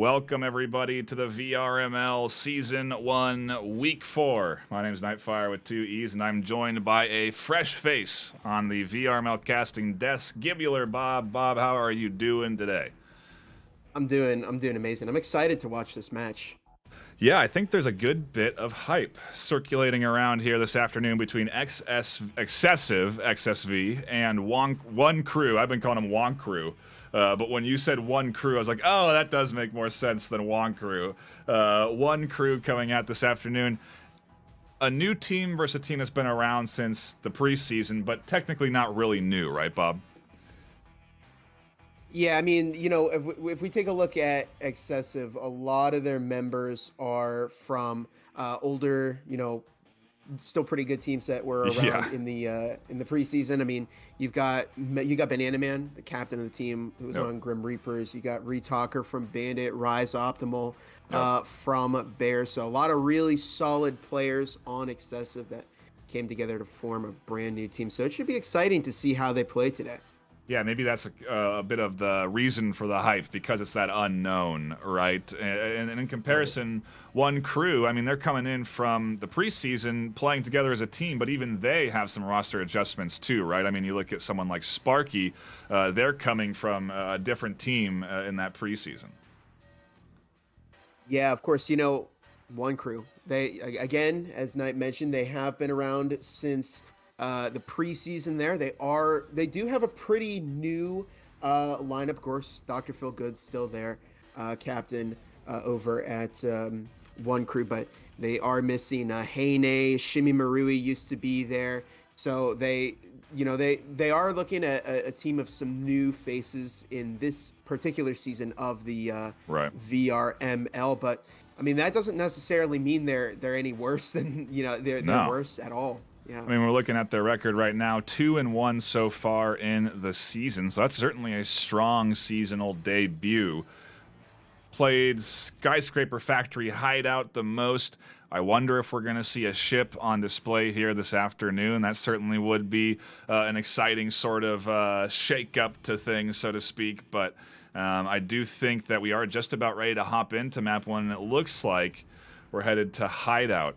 Welcome, everybody, to the VRML Season 1, Week 4. My name is Nightfire with 2 E's, and I'm joined by a fresh face on the VRML casting desk, Gibular Bob. Bob, how are you doing today? I'm doing amazing. I'm excited to watch this match. Yeah, I think there's a good bit of hype circulating around here this afternoon between excessive XSV and Wonkru. I've been calling him Wonkru. But when you said Wonkru, I was like, oh, that does make more sense than Wonkru. Wonkru coming out this afternoon. A new team versus a team that's been around since the preseason, but technically not really new, right, Bob? Yeah, I mean, if we take a look at Excessive, a lot of their members are from older, still pretty good teams that were Yeah. around in the preseason. I mean, you got Banana Man, the captain of the team, who was Yep. on Grim Reapers. You got Retalker from Bandit, Rise Optimal Yep. from Bear. So a lot of really solid players on Excessive that came together to form a brand new team. So it should be exciting to see how they play today. Yeah, maybe that's a bit of the reason for the hype, because it's that unknown, right? And in comparison, Wonkru, I mean, they're coming in from the preseason playing together as a team, but even they have some roster adjustments too, right? I mean, you look at someone like Sparky, they're coming from a different team in that preseason. Yeah, of course, Wonkru. They again, as Knight mentioned, they have been around since the preseason there. They do have a pretty new lineup. Of course, Dr. Phil Good's still there, captain over at Wonkru, but they are missing Heine, Shimi Marui used to be there. So they are looking at a team of some new faces in this particular season of the Right. VRML, but I mean that doesn't necessarily mean they're any worse than they're No. worse at all. Yeah. I mean, we're looking at their record right now, 2-1 so far in the season. So that's certainly a strong seasonal debut. Played Skyscraper Factory Hideout the most. I wonder if we're going to see a ship on display here this afternoon. That certainly would be an exciting sort of shake-up to things, so to speak. But I do think that we are just about ready to hop into Map 1, and it looks like we're headed to Hideout.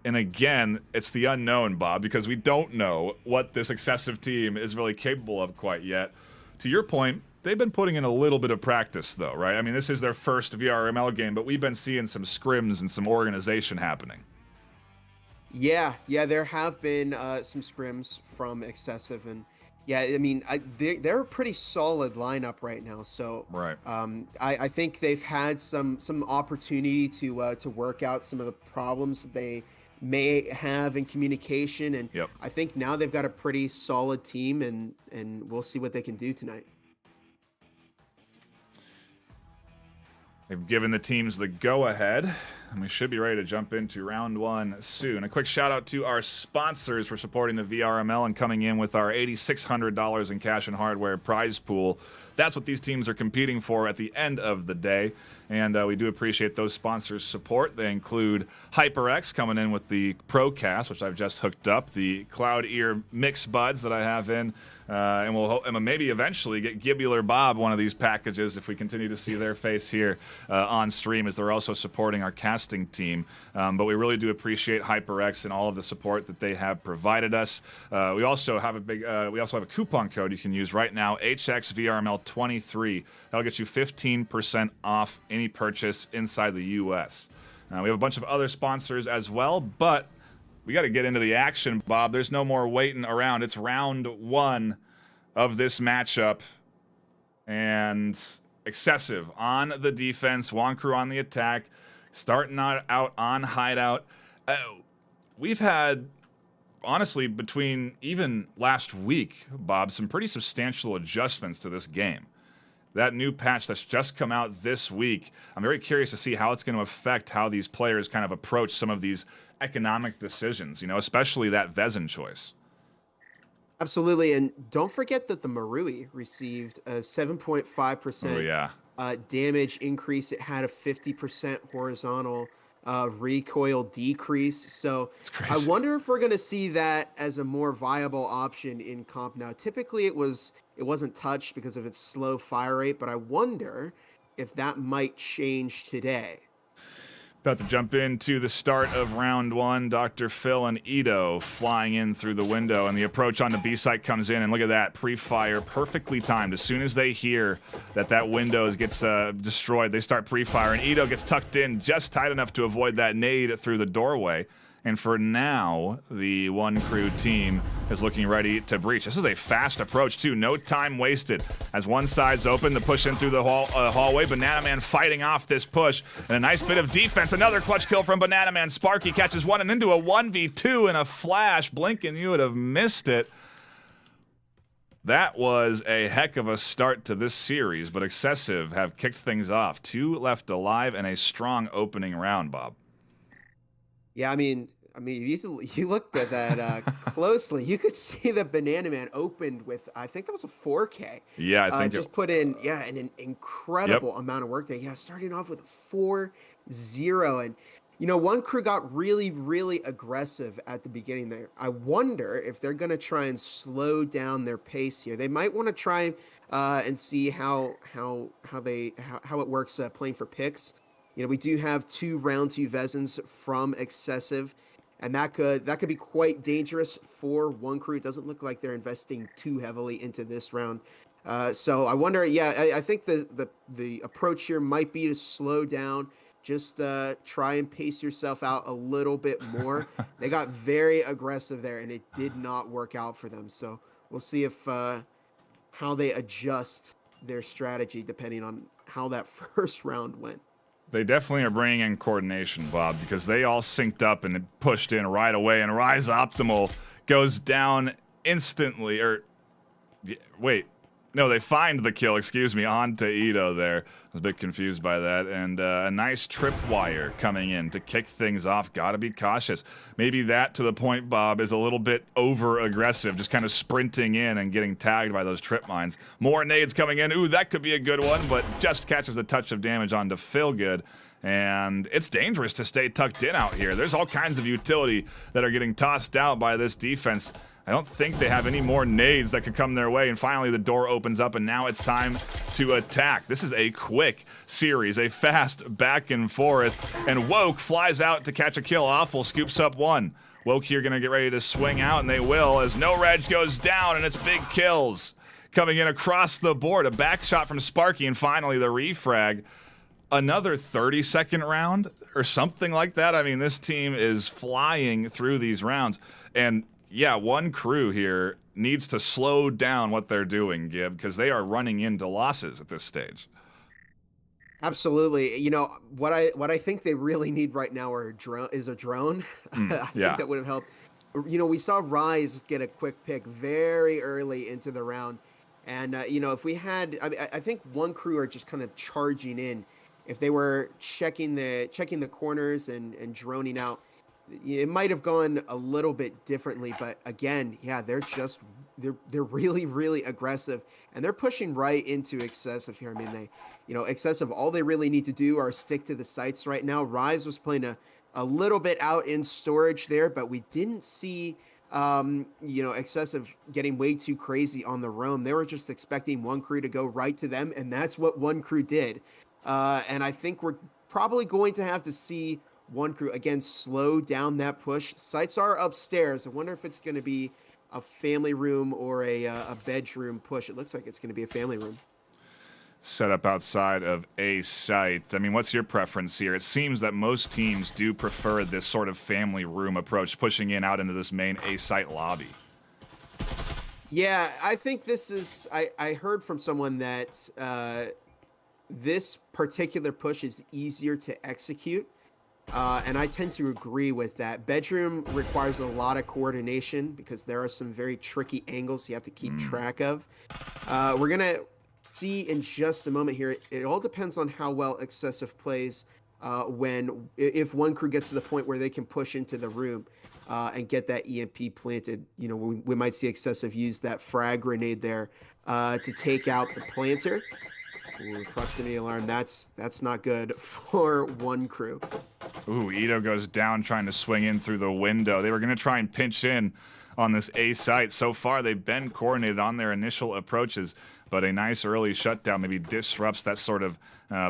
And again, it's the unknown, Bob, because we don't know what this excessive team is really capable of quite yet. To your point, they've been putting in a little bit of practice, though, right? I mean, this is their first VRML game, but we've been seeing some scrims and some organization happening. Yeah, there have been some scrims from Excessive, and yeah, I mean, they're a pretty solid lineup right now. So, Right. I think they've had some opportunity to work out some of the problems that they may have in communication, and Yep. I think now they've got a pretty solid team, and we'll see what they can do tonight. They've given the teams the go-ahead, and we should be ready to jump into round one soon. A quick shout-out to our sponsors for supporting the VRML and coming in with our $8,600 in cash and hardware prize pool. That's what these teams are competing for at the end of the day, and we do appreciate those sponsors' support. They include HyperX coming in with the Procast, which I've just hooked up, the Cloud Ear Mix Buds that I have in, and we'll maybe eventually get Gibular Bob one of these packages if we continue to see their face here on stream, as they're also supporting our casting team. But we really do appreciate HyperX and all of the support that they have provided us. We also have a coupon code you can use right now, HXVRML23. That'll get you 15% off any purchase inside the U.S. We have a bunch of other sponsors as well, but we got to get into the action, Bob. There's no more waiting around. It's round one of this matchup, and Excessive on the defense, Wonkru on the attack, starting out on Hideout. We've had, honestly, between even last week, Bob, some pretty substantial adjustments to this game. That new patch that's just come out this week, I'm very curious to see how it's going to affect how these players kind of approach some of these economic decisions, especially that Vezin choice. Absolutely, and don't forget that the Marui received a Oh, 7.5% yeah. damage increase. It had a 50% horizontal recoil decrease. So It's I crazy. wonder if we're going to see that as a more viable option in comp now. Typically, it wasn't touched because of its slow fire rate, but I wonder if that might change today. About to jump into the start of round one. Dr. Phil and Ito flying in through the window, and the approach on the B site comes in, and look at that, pre-fire, perfectly timed. As soon as they hear that window gets destroyed, they start pre-fire, and Ito gets tucked in just tight enough to avoid that nade through the doorway. And for now, the Wonkru team is looking ready to breach. This is a fast approach, too. No time wasted. As one side's open, the push in through the hallway. Banana Man fighting off this push. And a nice bit of defense. Another clutch kill from Banana Man. Sparky catches one and into a 1v2 in a flash. Blinking, you would have missed it. That was a heck of a start to this series, but Excessive have kicked things off. 2 left alive and a strong opening round, Bob. Yeah, I mean, you looked at that closely. You could see the Banana Man opened with, I think that was a 4K. Yeah, I think just put in, an incredible amount of work there. Yeah, starting off with a 4-0, and Wonkru got really, really aggressive at the beginning there. I wonder if they're gonna try and slow down their pace here. They might want to try and see how it works playing for picks. We do have 2 round 2 Vezins from Excessive, and that could be quite dangerous for Wonkru. It doesn't look like they're investing too heavily into this round. So I wonder, I think the approach here might be to slow down, just try and pace yourself out a little bit more. They got very aggressive there, and it did not work out for them. So we'll see if how they adjust their strategy depending on how that first round went. They definitely are bringing in coordination, Bob, because they all synced up and pushed in right away, and Rise Optimal goes down instantly, no, they find the kill, on to Ito there. I was a bit confused by that, and a nice tripwire coming in to kick things off. Gotta be cautious. Maybe that, to the point, Bob, is a little bit over-aggressive, just kind of sprinting in and getting tagged by those trip mines. More nades coming in. Ooh, that could be a good one, but just catches a touch of damage on to Feelgood. And it's dangerous to stay tucked in out here. There's all kinds of utility that are getting tossed out by this defense. I don't think they have any more nades that could come their way, and finally the door opens up, and now it's time to attack. This is a quick series, a fast back and forth, and Woke flies out to catch a kill. Awful scoops up 1. Woke here gonna get ready to swing out, and they will, as No Reg goes down, and it's big kills coming in across the board. A back shot from Sparky, and finally the refrag. Another 30-second round or something like that. I mean, this team is flying through these rounds, and yeah, Wonkru here needs to slow down what they're doing, Gib, because they are running into losses at this stage. Absolutely. What I think they really need right now is a drone. I think that would have helped. We saw Rise get a quick pick very early into the round, and if we had, I think Wonkru are just kind of charging in. If they were checking the corners and droning out, it might have gone a little bit differently, but again, they're really, really aggressive, and they're pushing right into Excessive here. I mean, Excessive, all they really need to do are stick to the sites right now. Rise was playing a little bit out in storage there, but we didn't see, Excessive getting way too crazy on the roam. They were just expecting Wonkru to go right to them, and that's what Wonkru did. And I think we're probably going to have to see Wonkru again slow down that push. Sites are upstairs. I wonder if it's going to be a family room or a bedroom push. It looks like it's going to be a family room. Set up outside of a site. I mean, what's your preference here? It seems that most teams do prefer this sort of family room approach, pushing in out into this main A site lobby. Yeah, I think this is. I heard from someone that this particular push is easier to execute. And I tend to agree with that. Bedroom requires a lot of coordination because there are some very tricky angles you have to keep track of. We're going to see in just a moment here. It all depends on how well Excessive plays if Wonkru gets to the point where they can push into the room and get that EMP planted. We might see Excessive use that frag grenade there to take out the planter. Ooh, proximity alarm. That's not good for Wonkru. Ooh, Ito goes down trying to swing in through the window. They were going to try and pinch in on this A site. So far, they've been coordinated on their initial approaches, but a nice early shutdown maybe disrupts that sort of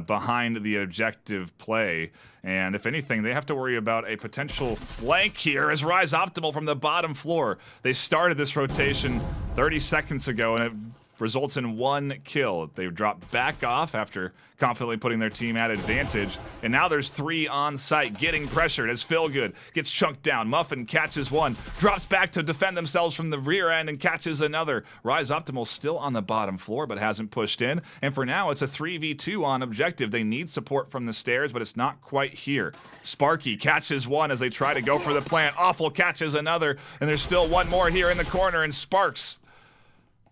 behind the objective play. And if anything, they have to worry about a potential flank here as Rise Optimal from the bottom floor. They started this rotation 30 seconds ago, and it results in 1 kill. They've dropped back off after confidently putting their team at advantage, and now there's 3 on site getting pressured as Philgood gets chunked down. Muffin catches 1, drops back to defend themselves from the rear end and catches another. Rise Optimal still on the bottom floor but hasn't pushed in, and for now it's a 3v2 on objective. They need support from the stairs, but it's not quite here. Sparky catches 1 as they try to go for the plant. Awful catches another, and there's still 1 more here in the corner, and Sparks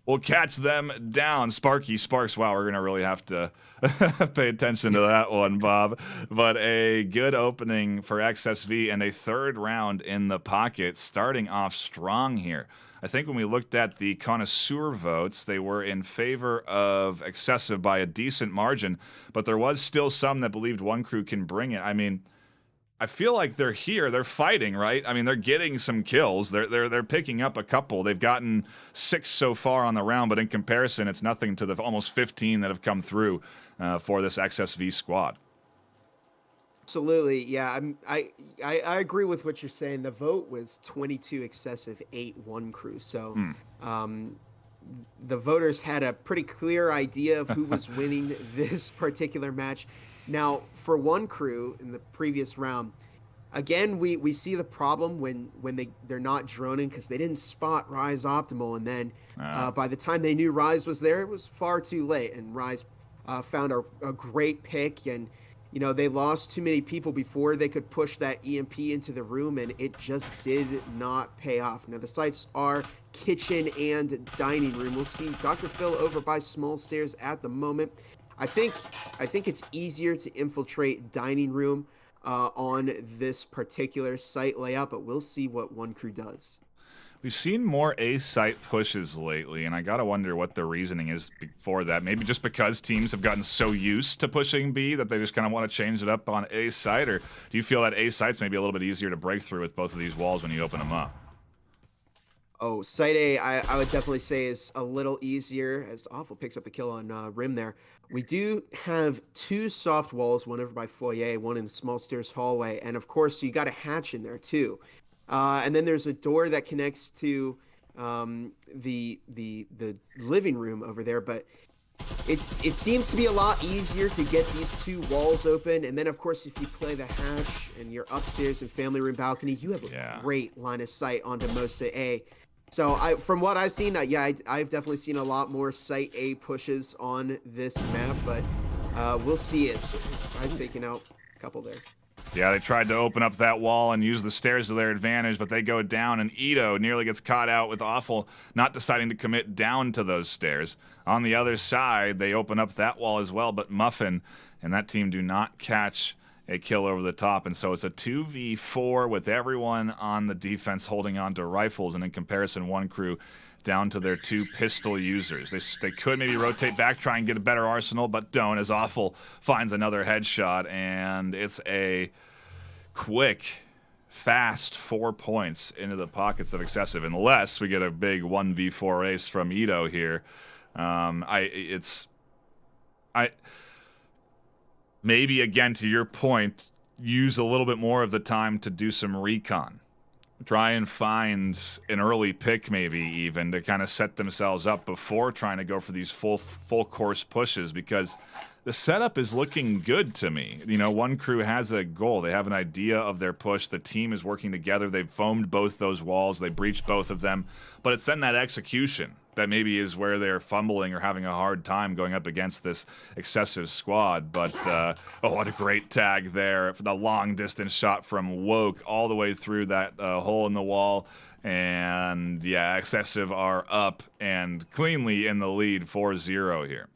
will catch them down. Sparks. Wow, we're going to really have to pay attention to that one, Bob. But a good opening for XSV and a 3rd round in the pocket, starting off strong here. I think when we looked at the connoisseur votes, they were in favor of Excessive by a decent margin, but there was still some that believed Wonkru can bring it. I mean, I feel like they're here. They're fighting, right? I mean, they're getting some kills. They're picking up a couple. They've gotten 6 so far on the round, but in comparison, it's nothing to the almost 15 that have come through for this XSV squad. Absolutely, yeah. I agree with what you're saying. The vote was 22 Excessive, 8 Wonkru. So the voters had a pretty clear idea of who was winning this particular match. Now, for Wonkru in the previous round, again, we see the problem when they're not droning because they didn't spot Rise Optimal, and then by the time they knew Rise was there, it was far too late, and Rise found a great pick, and they lost too many people before they could push that EMP into the room, and it just did not pay off. Now, the sites are kitchen and dining room. We'll see Dr. Phil over by small stairs at the moment. I think it's easier to infiltrate dining room on this particular site layout, but we'll see what Wonkru does. We've seen more A site pushes lately, and I gotta wonder what the reasoning is for that. Maybe just because teams have gotten so used to pushing B that they just kind of want to change it up on A site, or do you feel that A site's maybe a little bit easier to break through with both of these walls when you open them up? Oh, Site A, I would definitely say is a little easier, as Awful picks up the kill on Rim there. We do have 2 soft walls, one over by Foyer, one in the small stairs hallway, and of course, you got a hatch in there too. And then there's a door that connects to the living room over there, but it seems to be a lot easier to get these 2 walls open. And then, of course, if you play the hatch and you're upstairs in family room balcony, you have a great line of sight onto most of A. So from what I've seen, I've definitely seen a lot more Site A pushes on this map, but we'll see as I've taken out a couple there. Yeah, they tried to open up that wall and use the stairs to their advantage, but they go down, and Ito nearly gets caught out with Awful not deciding to commit down to those stairs. On the other side, they open up that wall as well, but Muffin and that team do not catch a kill over the top, and so it's a 2v4 with everyone on the defense holding on to rifles, and in comparison, Wonkru down to their 2 pistol users. They could maybe rotate back, try and get a better arsenal, but don't, as Awful finds another headshot, and it's a quick, fast 4 points into the pockets of Excessive, unless we get a big 1v4 ace from Ito here. Maybe, again, to your point, use a little bit more of the time to do some recon. Try and find an early pick, maybe even, to kind of set themselves up before trying to go for these full course pushes, because the setup is looking good to me. Wonkru has a goal. They have an idea of their push. The team is working together. They've foamed both those walls. They breached both of them. But it's then that execution that maybe is where they're fumbling or having a hard time going up against this Excessive squad. But, what a great tag there. The long distance shot from Woke all the way through that hole in the wall. And, yeah, Excessive are up and cleanly in the lead 4-0 here.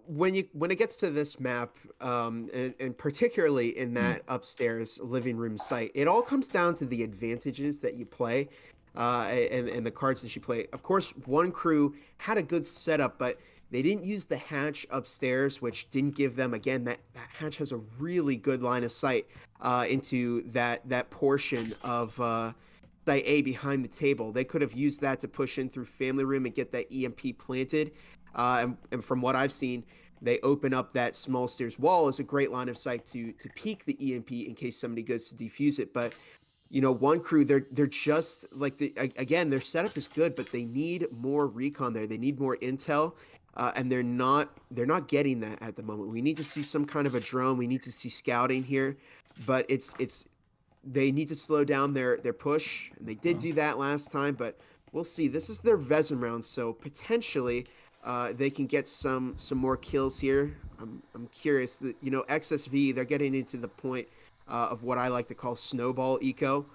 When it gets to this map, and particularly in that upstairs living room site, it all comes down to the advantages that you play. And the cards that you play. Of course, Wonkru had a good setup, but They didn't use the hatch upstairs, which didn't give them, again, that hatch has a really good line of sight into that portion of site A behind the table. They could have used that to push in through family room and get that EMP planted. And from what I've seen, they open up that small stairs wall as a great line of sight to peek the EMP in case somebody goes to defuse it. But Wonkru, they're just like again, their setup is good, but they need more recon there. They need more intel, and they're not getting that at the moment. We need to see some kind of a drone. We need to see scouting here, but they need to slow down their push, and they did do that last time. But we'll see. This is their Vezin round, so potentially they can get some more kills here. I'm curious that XSV, they're getting into the point of what I like to call snowball eco,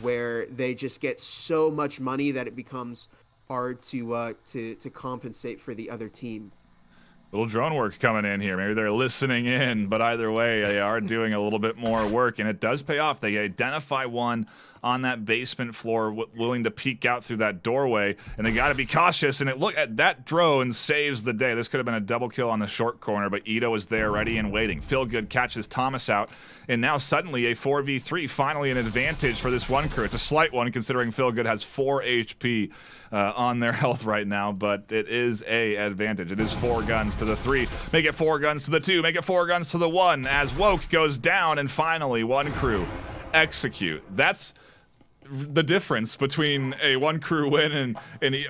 where they just get so much money that it becomes hard to compensate for the other team. Little drone work coming in here. Maybe they're listening in, but either way, they are doing a little bit more work, and it does pay off. They identify one on that basement floor willing to peek out through that doorway, and they got to be cautious, and look at that drone saves the day. This could have been a double kill on the short corner, but Ito is there ready and waiting. Feelgood catches Thomas out, and now suddenly a 4v3, finally an advantage for this Wonkru. It's a slight one considering Feelgood has 4 HP on their health right now, but it is a advantage. It is 4 guns to the 3, make it 4 guns to the 2, make it 4 guns to the 1 as Woke goes down, and finally Wonkru execute. That's the difference between a Wonkru win and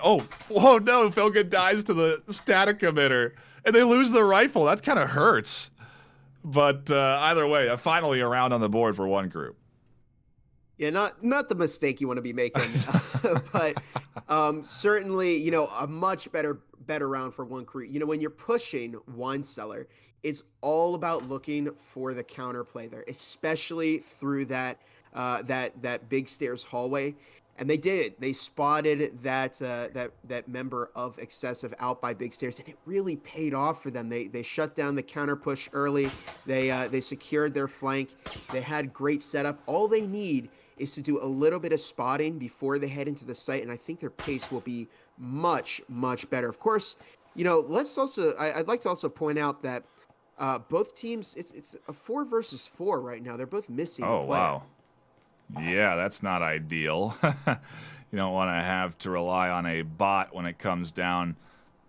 oh no, Feelgood dies to the static emitter, and they lose the rifle. That kind of hurts. But either way, finally a round on the board for Wonkru. Yeah, not the mistake you want to be making, but certainly, a much better round for Wonkru. When you're pushing Wine Cellar, it's all about looking for the counterplay there, especially through that big stairs hallway. And they did. They spotted that member of Excessive out by big stairs, and it really paid off for them. They shut down the counter push early. They secured their flank. They had great setup. All they need is to do a little bit of spotting before they head into the site, and I think their pace will be much, much better. Of course, I'd like to also point out that both teams, it's a 4 versus 4 right now. They're both missing. Oh, wow. Yeah, that's not ideal. You don't want to have to rely on a bot when it comes down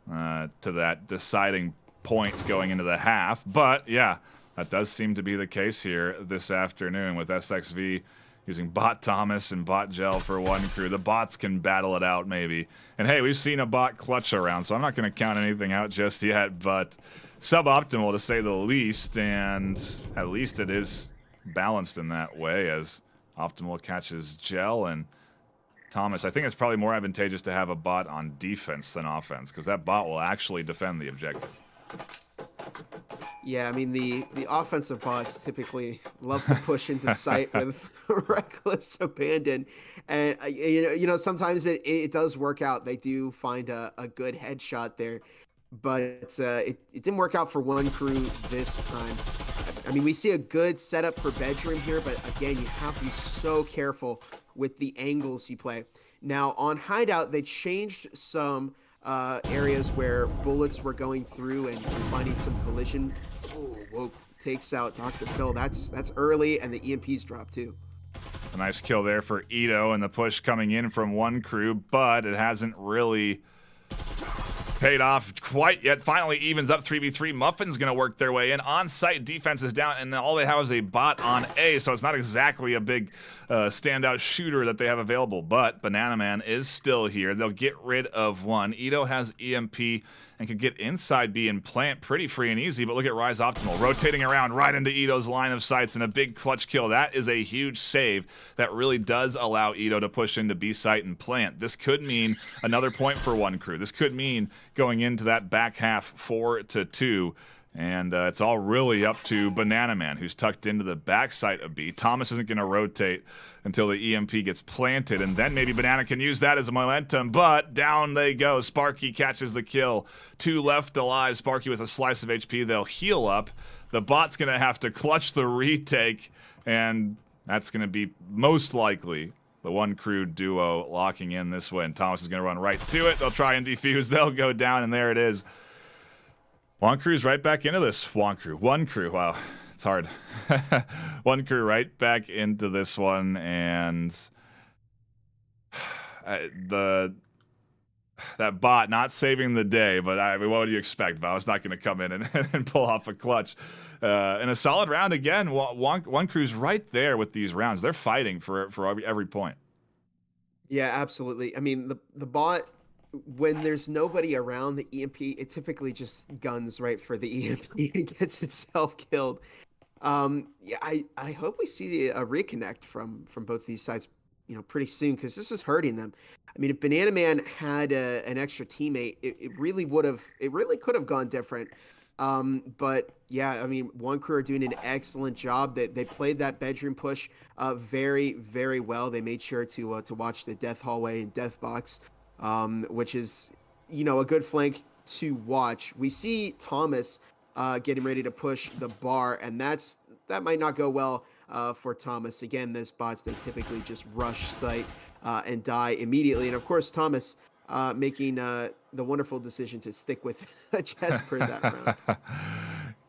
to that deciding point going into the half. But, yeah, that does seem to be the case here this afternoon with SXV using bot Thomas and bot Gel for Wonkru. The bots can battle it out maybe. And, hey, we've seen a bot clutch around, so I'm not going to count anything out just yet. But suboptimal to say the least, and at least it is balanced in that way as Optimal catches Gel and Thomas. I think it's probably more advantageous to have a bot on defense than offense, because that bot will actually defend the objective. Yeah, I mean, the offensive bots typically love to push into sight with reckless abandon. And, sometimes it does work out. They do find a good headshot there. But it didn't work out for Wonkru this time. I mean, we see a good setup for bedroom here, but again, you have to be so careful with the angles you play. Now, on Hideout, they changed some areas where bullets were going through and finding some collision. Oh, Woke takes out Dr. Phil. That's early, and the EMPs drop too. A nice kill there for Ito, and the push coming in from Wonkru, but it hasn't really paid off quite yet. Finally evens up 3v3. Muffin's going to work their way in. On-site defense is down, and all they have is a bot on A, so it's not exactly a big standout shooter that they have available, but Banana Man is still here. They'll get rid of one. Ito has EMP and can get inside B and plant pretty free and easy, but look at Rise Optimal rotating around right into Ito's line of sights, and a big clutch kill. That is a huge save that really does allow Ito to push into B site and plant. This could mean another point for Wonkru. This could mean going into that back half 4-2. And it's all really up to Banana Man, who's tucked into the backside of B. Thomas isn't going to rotate until the EMP gets planted, and then maybe Banana can use that as a momentum, but down they go. Sparky catches the kill. 2 left alive. Sparky with a slice of HP. They'll heal up. The bot's going to have to clutch the retake, and that's going to be most likely the Wonkru duo locking in this win. Thomas is going to run right to it. They'll try and defuse. They'll go down, and there it is. Wonkru's right back into this. Wonkru. Wow, it's hard. Wonkru right back into this one, and that bot not saving the day. But I mean, what would you expect? Valve's not going to come in and pull off a clutch. In a solid round again. Wonkru's right there with these rounds. They're fighting for every point. Yeah, absolutely. I mean, the bot, when there's nobody around the EMP, it typically just guns right for the EMP and gets itself killed. Yeah, I hope we see a reconnect from both these sides, pretty soon, because this is hurting them. I mean, if Banana Man had an extra teammate, it really could have gone different. But yeah, I mean, Wonkru are doing an excellent job. They played that bedroom push very, very well. They made sure to watch the death hallway and death box, which is, a good flank to watch. We see Thomas getting ready to push the bar, and that might not go well for Thomas. Again, those bots, they typically just rush site and die immediately. And of course, Thomas making the wonderful decision to stick with Jesper that round.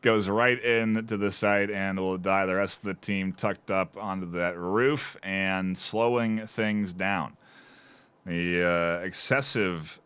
Goes right into the site and will die. The rest of the team tucked up onto that roof and slowing things down. The excessive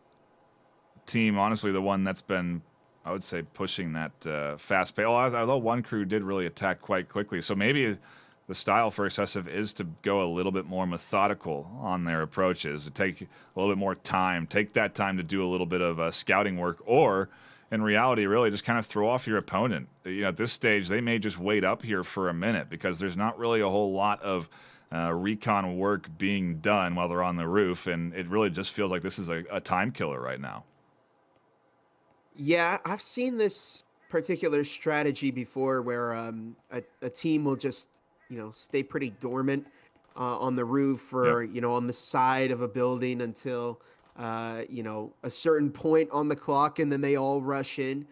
team, honestly, the one that's been, I would say, pushing that fast pace. Although Wonkru did really attack quite quickly. So maybe the style for excessive is to go a little bit more methodical on their approaches, to take a little bit more time, take that time to do a little bit of scouting work, or in reality, really just kind of throw off your opponent. At this stage, they may just wait up here for a minute because there's not really a whole lot of recon work being done while they're on the roof, and it really just feels like this is a time killer right now. Yeah, I've seen this particular strategy before where a team will just, stay pretty dormant on the roof or, on the side of a building until, a certain point on the clock, and then they all rush in.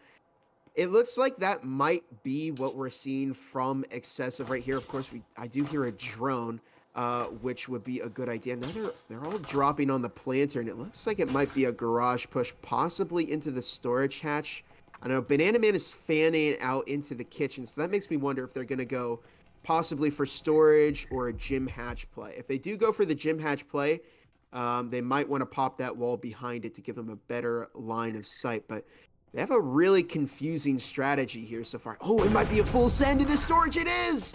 It looks like that might be what we're seeing from excessive right here. Of course, I do hear a drone, which would be a good idea. Now they're all dropping on the planter, and it looks like it might be a garage push, possibly into the storage hatch. I know Banana Man is fanning out into the kitchen, so that makes me wonder if they're going to go possibly for storage or a gym hatch play. If they do go for the gym hatch play, they might want to pop that wall behind it to give them a better line of sight. But they have a really confusing strategy here so far. Oh, it might be a full send into storage. It is!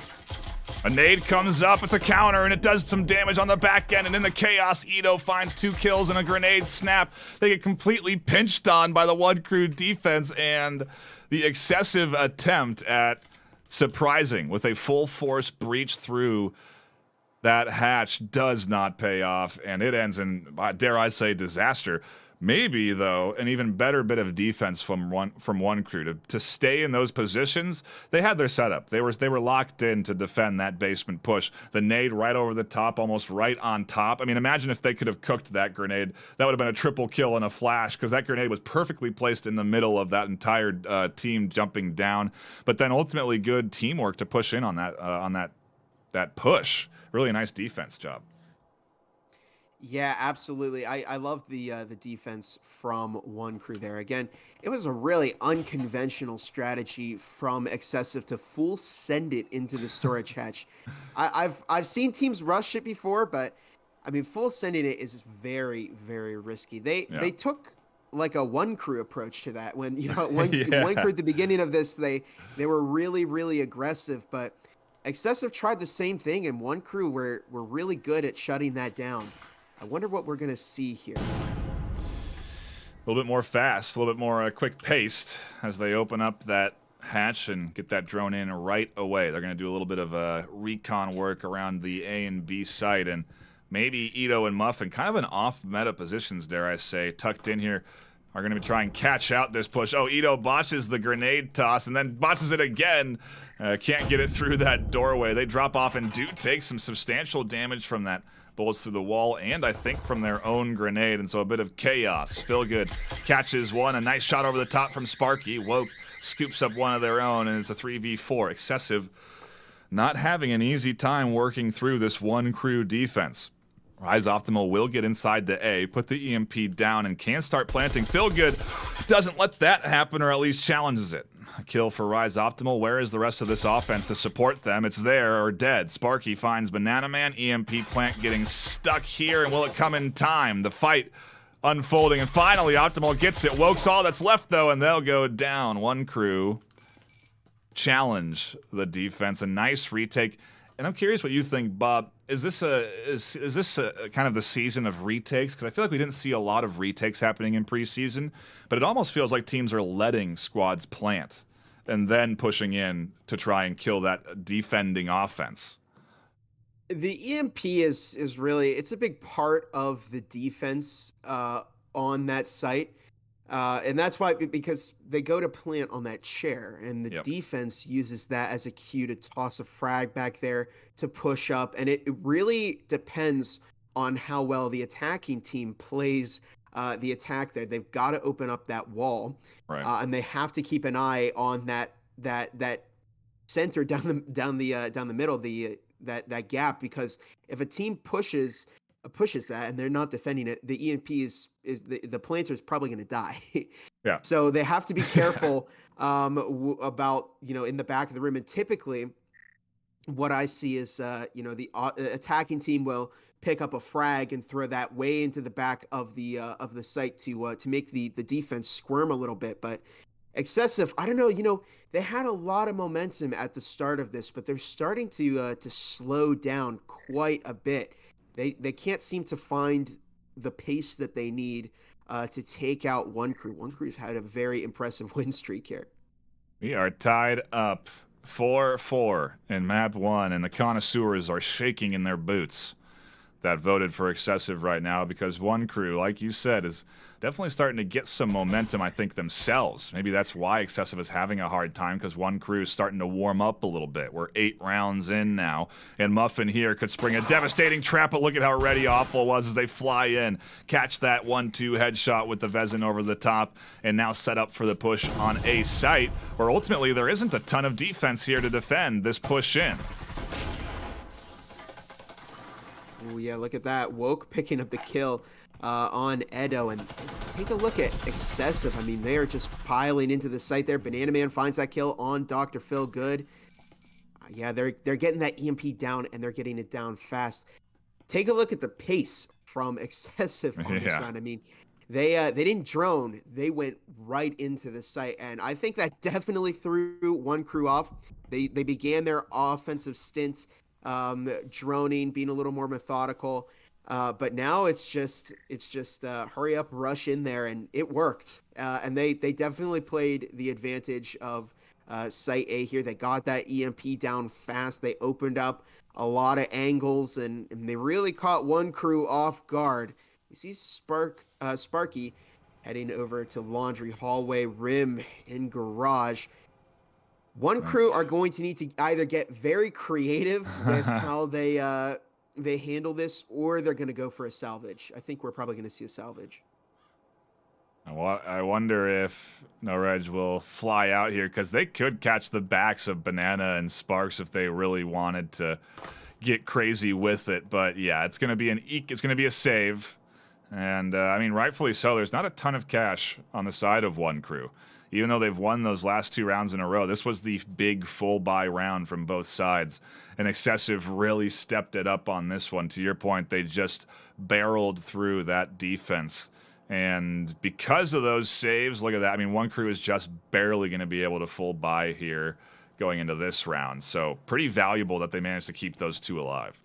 A nade comes up, it's a counter, and it does some damage on the back end, and in the chaos, Ito finds 2 kills and a grenade snap. They get completely pinched on by the Wonkru defense, and the excessive attempt at surprising with a full force breach through that hatch does not pay off, and it ends in, dare I say, disaster. Maybe, though, an even better bit of defense from Wonkru to stay in those positions. They had their setup. They were locked in to defend that basement push. The nade right over the top, almost right on top. I mean, imagine if they could have cooked that grenade. That would have been a triple kill in a flash, because that grenade was perfectly placed in the middle of that entire team jumping down. But then ultimately good teamwork to push in on that push. Really nice defense job. Yeah, absolutely. I love the defense from Wonkru there. Again, it was a really unconventional strategy from excessive to full send it into the storage hatch. I've seen teams rush it before, but I mean, full sending it is very, very risky. They took like a Wonkru approach to that when Wonkru at the beginning of this they were really, really aggressive, but excessive tried the same thing, and Wonkru were really good at shutting that down. I wonder what we're going to see here. A little bit more fast, a little bit more quick-paced as they open up that hatch and get that drone in right away. They're going to do a little bit of recon work around the A and B site, and maybe Ito and Muffin, kind of an off-meta positions, dare I say, tucked in here, are going to try and catch out this push. Oh, Ito botches the grenade toss and then botches it again. Can't get it through that doorway. They drop off and do take some substantial damage from that bullets through the wall, and I think from their own grenade, and so a bit of chaos. Feel good. Catches one, a nice shot over the top from Sparky. Woke scoops up one of their own, and it's a 3v4. Excessive not having an easy time working through this Wonkru defense. Rise Optimal will get inside to A, put the EMP down, and can start planting. Feelgood doesn't let that happen, or at least challenges it. A kill for Rise Optimal. Where is the rest of this offense to support them? It's there or dead. Sparky finds Banana Man. EMP plant getting stuck here, and will it come in time? The fight unfolding, and finally Optimal gets it. Woke's all that's left, though, and they'll go down. Wonkru challenge the defense. A nice retake. And I'm curious what you think, Bob. Is this a kind of the season of retakes? Because I feel like we didn't see a lot of retakes happening in preseason, but it almost feels like teams are letting squads plant and then pushing in to try and kill that defending offense. The EMP is really, it's a big part of the defense on that site. And that's why, because they go to plant on that chair, and the defense uses that as a cue to toss a frag back there to push up. And it really depends on how well the attacking team plays the attack there. They've got to open up that wall, right? And they have to keep an eye on that center down the middle, that gap, because if a team pushes that and they're not defending it, the EMP is the planter is probably going to die. Yeah. So they have to be careful about, in the back of the room. And typically what I see is, the attacking team will pick up a frag and throw that way into the back of the site to make the defense squirm a little bit. But Excessive, I don't know, they had a lot of momentum at the start of this, but they're starting to slow down quite a bit. They can't seem to find the pace that they need to take out Wonkru. Wonkru's had a very impressive win streak here. We are tied up 4-4 in map 1, and the connoisseurs are shaking in their boots that voted for Excessive right now, because Wonkru, like you said, is definitely starting to get some momentum, I think, themselves. Maybe that's why Excessive is having a hard time, because Wonkru is starting to warm up a little bit. We're 8 rounds in now, and Muffin here could spring a devastating trap, but look at how ready Awful was as they fly in, catch that 1-2 headshot with the Vezin over the top, and now set up for the push on A site, where ultimately there isn't a ton of defense here to defend this push in. Oh yeah, look at that. Woke picking up the kill on Edo, and take a look at Excessive. I mean, they are just piling into the site there. Banana Man finds that kill on Dr. Feelgood. Yeah, they're getting that EMP down, and they're getting it down fast. Take a look at the pace from Excessive on this round. I mean, they didn't drone. They went right into the site, and I think that definitely threw Wonkru off. They began their offensive stint droning, being a little more methodical, but now it's just hurry up, rush in there, and it worked. And they definitely played the advantage of site A here. They got that EMP down fast. They opened up a lot of angles, and they really caught Wonkru off guard. You see Sparky heading over to Laundry Hallway, Rim in Garage. Wonkru are going to need to either get very creative with how they handle this, or they're going to go for a salvage. I think we're probably going to see a salvage. I wonder if No Reg will fly out here, because they could catch the backs of Banana and Sparks if they really wanted to get crazy with it. But yeah, it's going to be a save, and I mean, rightfully so. There's not a ton of cash on the side of Wonkru. Even though they've won those last 2 rounds in a row, this was the big full buy round from both sides. And Excessive really stepped it up on this one. To your point, they just barreled through that defense. And because of those saves, look at that. I mean, Wonkru is just barely going to be able to full buy here going into this round. So pretty valuable that they managed to keep those 2 alive.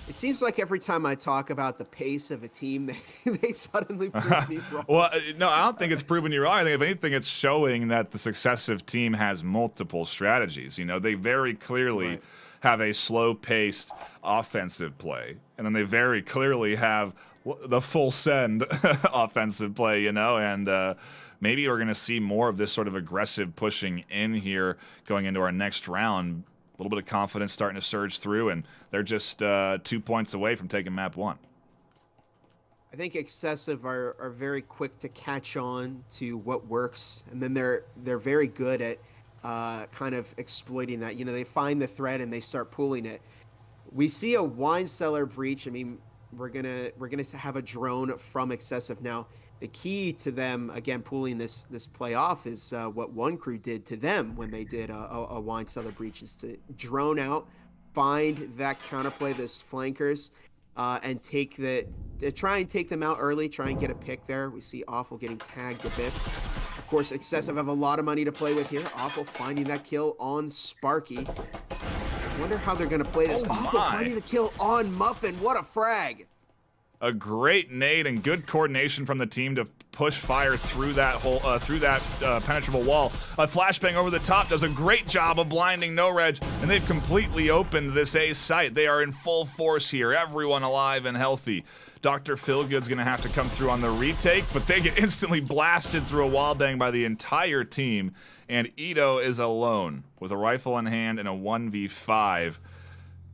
It seems like every time I talk about the pace of a team, they suddenly prove me wrong. Well, no, I don't think it's proving you wrong. I think if anything, it's showing that the Successive team has multiple strategies. They very clearly have a slow-paced offensive play, and then they very clearly have the full send offensive play, and maybe we're going to see more of this sort of aggressive pushing in here going into our next round. A little bit of confidence starting to surge through, and they're just 2 points away from taking map 1. I think Excessive are very quick to catch on to what works, and then they're very good at kind of exploiting that. They find the thread and they start pulling it. We see a wine cellar breach. I mean, we're gonna have a drone from Excessive. Now, the key to them again pulling this play off is what Wonkru did to them when they did a wine cellar breach, is to drone out, find that counterplay, those flankers, and try and take them out early, try and get a pick there. We see Awful getting tagged a bit. Of course, Excessive have a lot of money to play with here. Awful finding that kill on Sparky. I wonder how they're going to play this. Awful finding the kill on Muffin. What a frag. A great nade and good coordination from the team to push fire through that hole, penetrable wall. A flashbang over the top does a great job of blinding No Reg, and they've completely opened this A site. They are in full force here, everyone alive and healthy. Dr. Feelgood's gonna have to come through on the retake, but they get instantly blasted through a wall bang by the entire team, and Ito is alone with a rifle in hand in a 1v5.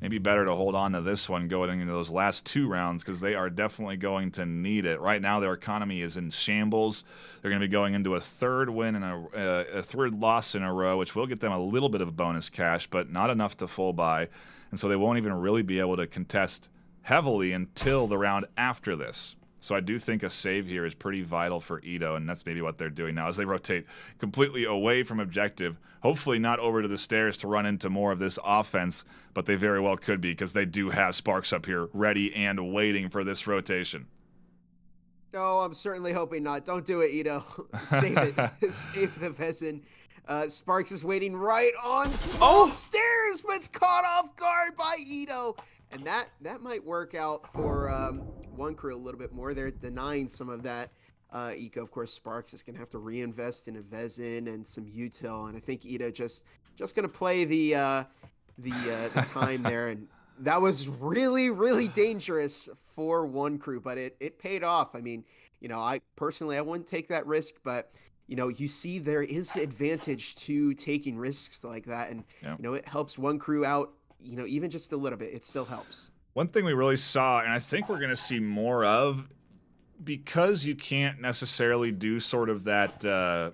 Maybe better to hold on to this one going into those last 2 rounds, because they are definitely going to need it. Right now, their economy is in shambles. They're going to be going into a 3rd win and a 3rd loss in a row, which will get them a little bit of bonus cash, but not enough to full buy. And so they won't even really be able to contest heavily until the round after this. So I do think a save here is pretty vital for Ito, and that's maybe what they're doing now as they rotate completely away from objective. Hopefully not over to the stairs to run into more of this offense, but they very well could be, because they do have Sparks up here ready and waiting for this rotation. No, I'm certainly hoping not. Don't do it, Ito. Save it. Save the Vezin. Sparks is waiting right on small stairs, but it's caught off guard by Ito. And that might work out for Wonkru a little bit more. They're denying some of that eco. Of course, Sparks is going to have to reinvest in a Vezin and some util, and I think Ito just going to play the time there, and that was really, really dangerous for Wonkru, but it paid off. I mean, I personally, I wouldn't take that risk, but you see there is advantage to taking risks like that, and it helps Wonkru out. Even just a little bit, it still helps. One thing we really saw, and I think we're going to see more of, because you can't necessarily do sort of that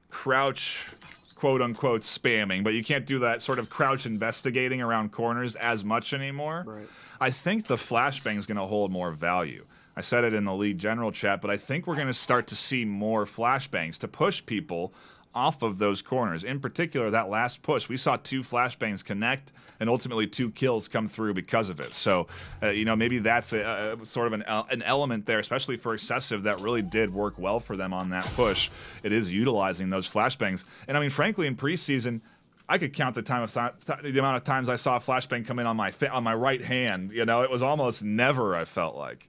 crouch, quote-unquote, spamming, but you can't do that sort of crouch investigating around corners as much anymore. Right. I think the flashbang is going to hold more value. I said it in the League General chat, but I think we're going to start to see more flashbangs to push people off of those corners. In particular, that last push, we saw 2 flashbangs connect and ultimately 2 kills come through because of it. So, maybe that's a sort of an element there, especially for Excessive, that really did work well for them on that push. It is utilizing those flashbangs. And I mean, frankly, in preseason, I could count the amount of times I saw a flashbang come in on my right hand. It was almost never, I felt like.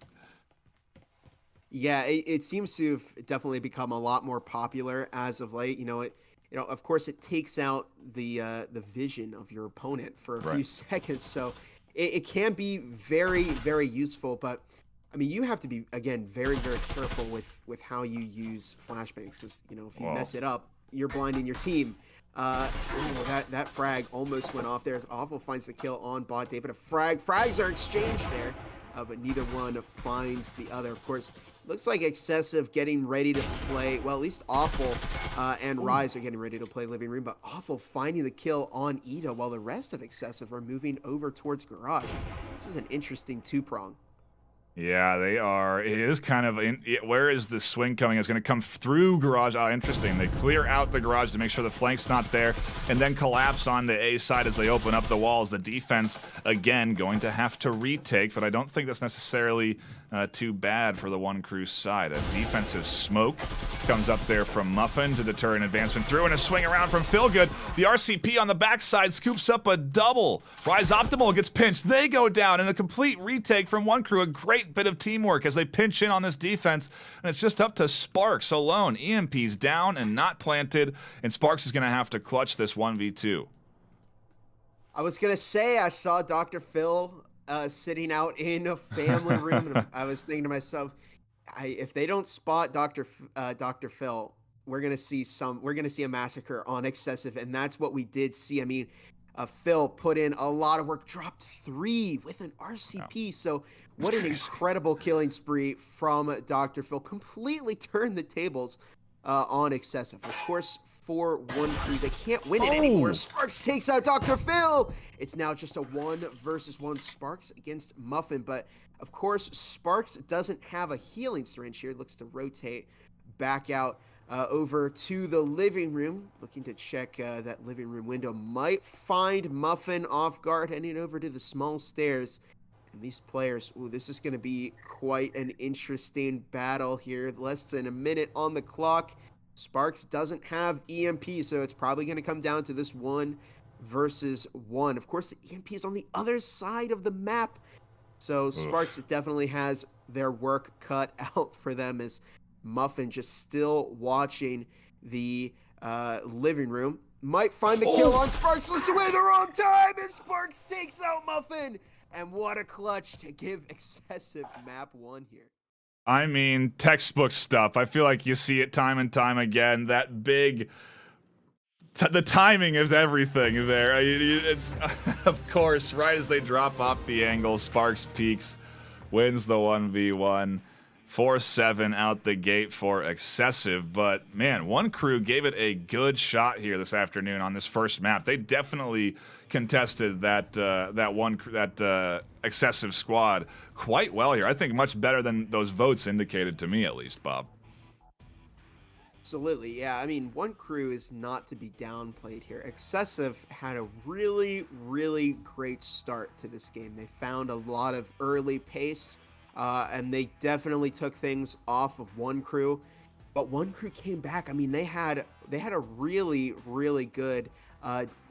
Yeah, it seems to have definitely become a lot more popular as of late. Of course, it takes out the vision of your opponent for a few seconds, so it can be very, very useful. But I mean, you have to be, again, very, very careful with how you use flashbangs, because if you mess it up, you're blinding your team. That frag almost went off there. As Awful finds the kill on Bot David. Frags are exchanged there, but neither one finds the other. Of course, looks like Excessive getting ready to play, well, at least Awful and Rise are getting ready to play Living Room, but Awful finding the kill on Ito, while the rest of Excessive are moving over towards Garage. This is an interesting 2-prong. Yeah, they are. It is kind of, where is the swing coming? It's going to come through Garage. Oh, interesting. They clear out the Garage to make sure the flank's not there, and then collapse onto A side as they open up the walls. The defense, again, going to have to retake, but I don't think that's necessarily too bad for the Wonkru side. A defensive smoke comes up there from Muffin to deter an advancement through, and a swing around from Feelgood. The RCP on the backside scoops up a double. Rise Optimal gets pinched. They go down, and a complete retake from Wonkru. A great bit of teamwork as they pinch in on this defense, and it's just up to Sparks alone. EMP's down and not planted, and Sparks is going to have to clutch this 1v2. I was going to say I saw Dr. Phil sitting out in a family room, and I was thinking to myself, if they don't spot Dr. Phil, we're gonna see a massacre on Excessive, and that's what we did see. I mean, Phil put in a lot of work, dropped 3 with an RCP. So what an incredible killing spree from Dr. Phil. Completely turned the tables on Excessive. Of course, for Wonkru, they can't win it anymore. Sparks takes out Dr. Phil. It's now just a 1-versus-1 Sparks against Muffin, but of course, Sparks doesn't have a healing syringe here. Looks to rotate back out over to the living room, looking to check that living room window. Might find Muffin off guard, heading over to the small stairs. And these players, ooh, this is going to be quite an interesting battle here. Less than a minute on the clock. Sparks doesn't have EMP, so it's probably going to come down to this 1-versus-1. Of course, the EMP is on the other side of the map. So Sparks definitely has their work cut out for them, as Muffin just still watching the living room. Might find the kill on Sparks. Looks away the wrong time, and Sparks takes out Muffin. And what a clutch to give Excessive map 1 here. I mean, textbook stuff. I feel like you see it time and time again. That big... the timing is everything there. It's of course, right as they drop off the angle, Sparks peaks, wins the 1v1. 4-7 out the gate for Excessive, but man, Wonkru gave it a good shot here this afternoon on this first map. They definitely contested that Excessive squad quite well here. I think much better than those votes indicated to me, at least, Bob. Absolutely, yeah. I mean, Wonkru is not to be downplayed here. Excessive had a really, really great start to this game. They found a lot of early pace. And they definitely took things off of Wonkru, but Wonkru came back. I mean, they had a really, really good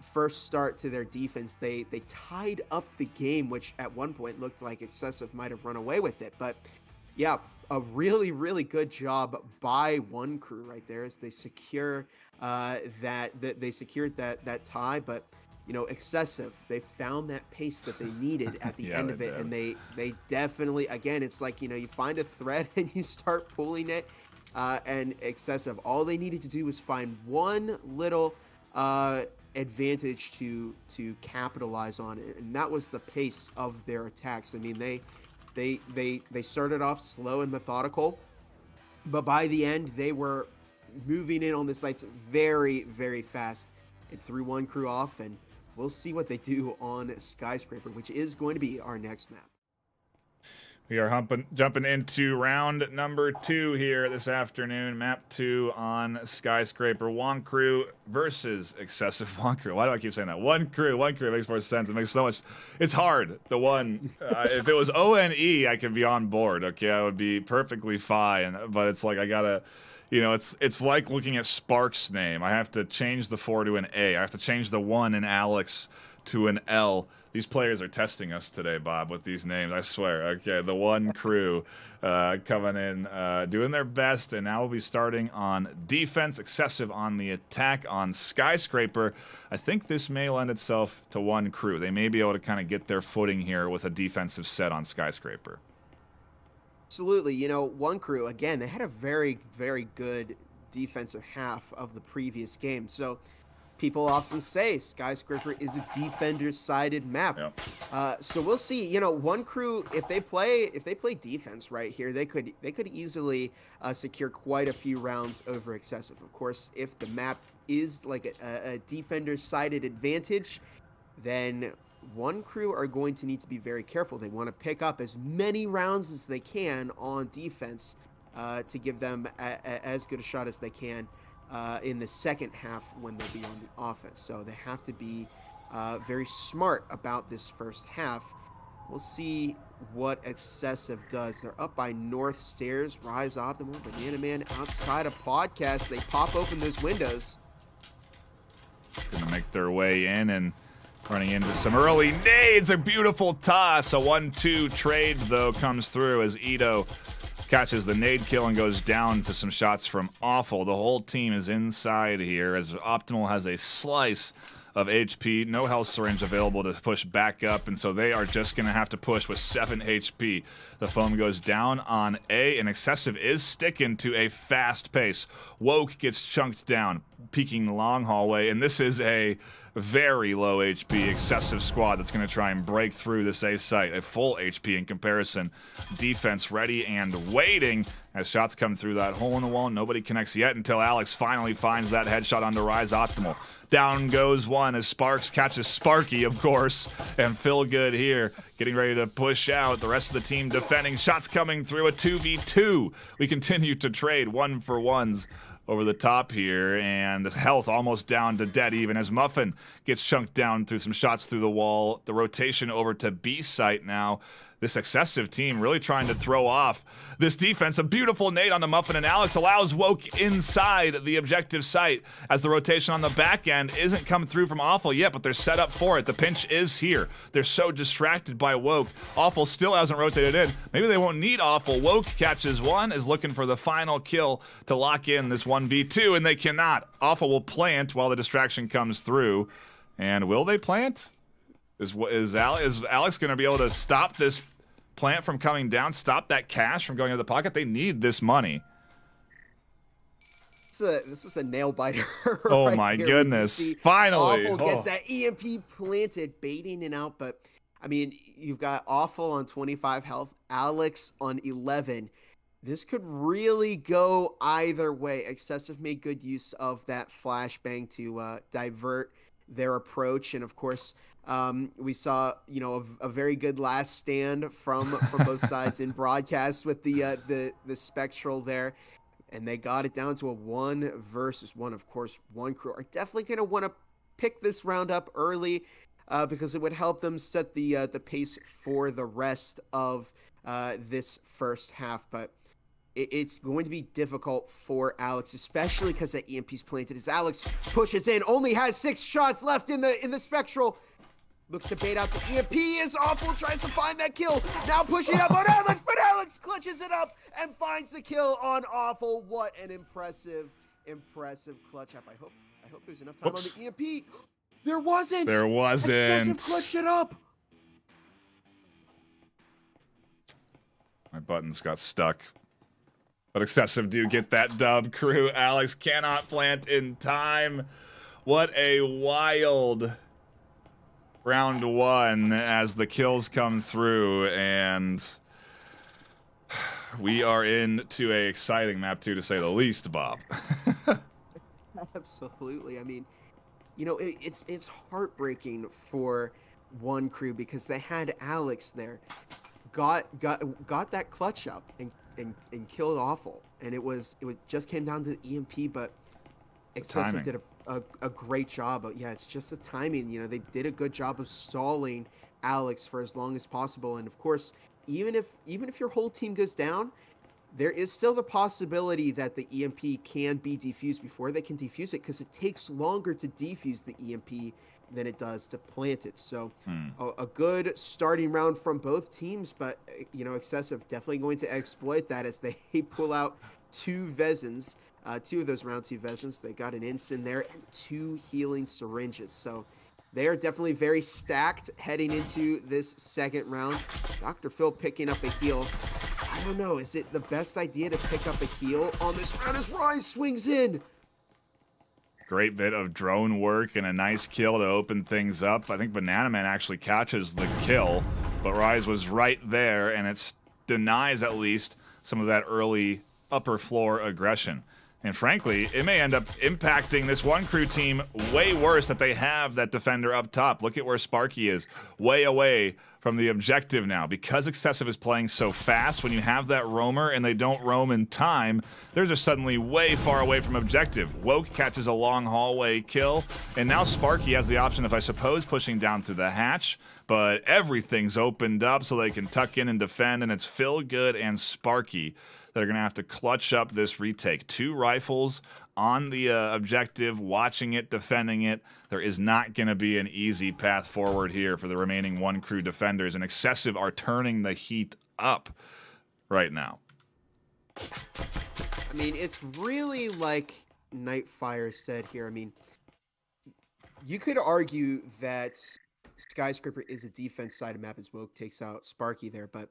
first start to their defense. They tied up the game, which at one point looked like Excessive might have run away with it. But yeah, a really, really good job by Wonkru right there as they secure they secured that tie. But you know, Excessive, they found that pace that they needed at the end of it, and they definitely, again, it's like, you know, you find a thread and you start pulling it, and Excessive, all they needed to do was find one little advantage to capitalize on it, and that was the pace of their attacks. I mean, they started off slow and methodical, but by the end, they were moving in on the sites very, very fast. It threw Wonkru off, and we'll see what they do on Skyscraper, which is going to be our next map. We are jumping into round number 2 here this afternoon. Map 2 on Skyscraper. Wonkru versus Excessive. Wonkru. Why do I keep saying that? Wonkru. It makes more sense. It makes so much... It's hard. The one... if it was O-N-E, I could be on board. Okay, I would be perfectly fine. But it's like I gotta... You know, it's like looking at Sparks' name. I have to change the 4 to an A. I have to change the 1 in Alex to an L. These players are testing us today, Bob, with these names, I swear. Okay, the Wonkru coming in, doing their best, and now we'll be starting on defense. Excessive on the attack on Skyscraper. I think this may lend itself to Wonkru. They may be able to kind of get their footing here with a defensive set on Skyscraper. Absolutely. You know, Wonkru, again, they had a very, very good defensive half of the previous game. So people often say Skyscraper is a defender-sided map. Yep. So we'll see. You know, Wonkru, if they play defense right here, they could easily secure quite a few rounds over Excessive. Of course, if the map is like a defender-sided advantage, then Wonkru are going to need to be very careful. They want to pick up as many rounds as they can on defense to give them as good a shot as they can in the second half when they'll be on the offense. So they have to be very smart about this first half. We'll see what Excessive does. They're up by North Stairs. Rise Optimal, Banana Man outside of Podcast. They pop open those windows. Gonna make their way in and running into some early nades. A beautiful toss. A 1-2 trade, though, comes through as Ito catches the nade kill and goes down to some shots from Awful. The whole team is inside here as Optimal has a slice of HP. No health syringe available to push back up, and so they are just going to have to push with 7 HP. The foam goes down on A, and Excessive is sticking to a fast pace. Woke gets chunked down, peeking the long hallway, and this is a very low HP excessive squad that's going to try and break through this A site. A full HP in comparison. Defense ready and waiting as shots come through that hole in the wall. Nobody connects yet until Alex finally finds that headshot onto Rise Optimal. Down goes one as Sparks catches Sparky, of course, and Phil Good here getting ready to push out. The rest of the team defending. Shots coming through a 2v2. We continue to trade 1-for-1s over the top here, and health almost down to dead even as Muffin gets chunked down through some shots through the wall. The rotation over to B site now. This excessive team really trying to throw off this defense. A beautiful nade on the Muffin, and Alex allows Woke inside the objective site as the rotation on the back end isn't come through from Awful yet, but they're set up for it. The pinch is here. They're so distracted by Woke. Awful still hasn't rotated in. Maybe they won't need Awful. Woke catches one, is looking for the final kill to lock in this 1v2, and they cannot. Awful will plant while the distraction comes through. And will they plant? Is Alex going to be able to stop this plant from coming down, stop that cash from going into the pocket? They need this money. This is a nail biter. Oh right my here. goodness. Finally. Awful gets that EMP planted, baiting it out. But, I mean, you've got Awful on 25 health, Alex on 11. This could really go either way. Excessive made good use of that flashbang to divert their approach. And, of course, we saw, a very good last stand from both sides in broadcast with the Spectral there. And they got it down to a 1-versus-1. Of course, Wonkru are definitely going to want to pick this round up early because it would help them set the pace for the rest of this first half. But it's going to be difficult for Alex, especially because that EMP's planted. As Alex pushes in, only has 6 shots left in the Spectral. Looks to bait out the EMP is Awful, tries to find that kill. Now pushing up on Alex, but Alex clutches it up and finds the kill on Awful. What an impressive clutch up. I hope there's enough time on the EMP. There wasn't. Excessive clutched it up. My buttons got stuck. But Excessive do get that dub. Crew, Alex cannot plant in time. What a wild round one as the kills come through, and we are into a exciting map 2 to say the least, Bob. Absolutely. I mean, it's heartbreaking for Wonkru because they had Alex there, got that clutch up and killed Awful, and it just came down to the EMP, but Excessive did a great job. But yeah, it's just the timing. They did a good job of stalling Alex for as long as possible. And of course, even if your whole team goes down, there is still the possibility that the EMP can be defused before they can defuse it, because it takes longer to defuse the EMP than it does to plant it. So a good starting round from both teams, but Excessive definitely going to exploit that as they pull out 2 Vezins. 2 of those round 2 Vezins. They got an instant there and 2 healing syringes. So they are definitely very stacked heading into this second round. Dr. Phil picking up a heal. I don't know. Is it the best idea to pick up a heal on this round as Rise swings in? Great bit of drone work and a nice kill to open things up. I think Banana Man actually catches the kill, but Rise was right there, and it denies at least some of that early upper floor aggression. And frankly, it may end up impacting this Wonkru team way worse that they have that defender up top. Look at where Sparky is, way away from the objective now. Because Excessive is playing so fast, when you have that roamer and they don't roam in time, they're just suddenly way far away from objective. Woke catches a long hallway kill, and now Sparky has the option of, I suppose, pushing down through the hatch, but everything's opened up so they can tuck in and defend, and it's Phil Good and Sparky that are going to have to clutch up this retake. 2 rifles on the objective, watching it, defending it. There is not going to be an easy path forward here for the remaining Wonkru defenders, and Excessive are turning the heat up right now. I mean, it's really like Nightfire said here. I mean, you could argue that Skyscraper is a defense side of map as Woke takes out Sparky there, but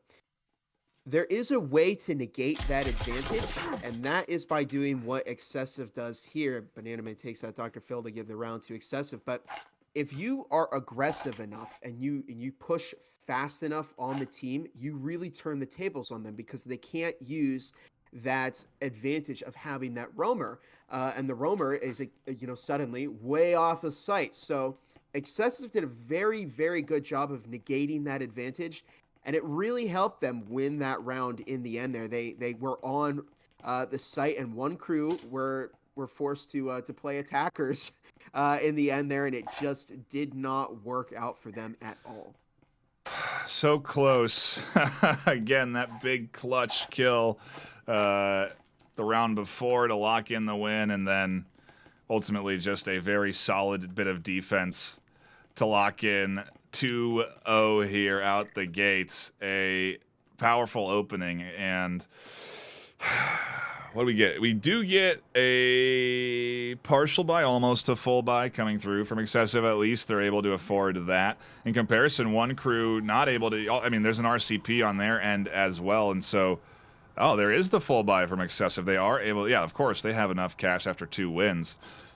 there is a way to negate that advantage, and that is by doing what Excessive does here. Banana Man takes out Dr. Phil to give the round to Excessive, but if you are aggressive enough and you push fast enough on the team, you really turn the tables on them because they can't use that advantage of having that roamer, and the roamer is suddenly way off of sight. So Excessive did a very, very good job of negating that advantage, and it really helped them win that round in the end. There, they were on the site, and Wonkru were forced to play attackers in the end there, and it just did not work out for them at all. So close. Again, that big clutch kill the round before to lock in the win, and then ultimately just a very solid bit of defense to lock in 2-0 here out the gates. A powerful opening, and what do we get? We do get a partial buy, almost a full buy coming through from Excessive. At least they're able to afford that. In comparison, Wonkru not able to. I mean, there's an RCP on their end as well, and so, oh, there is the full buy from Excessive. They are able, yeah, of course, they have enough cash after 2 wins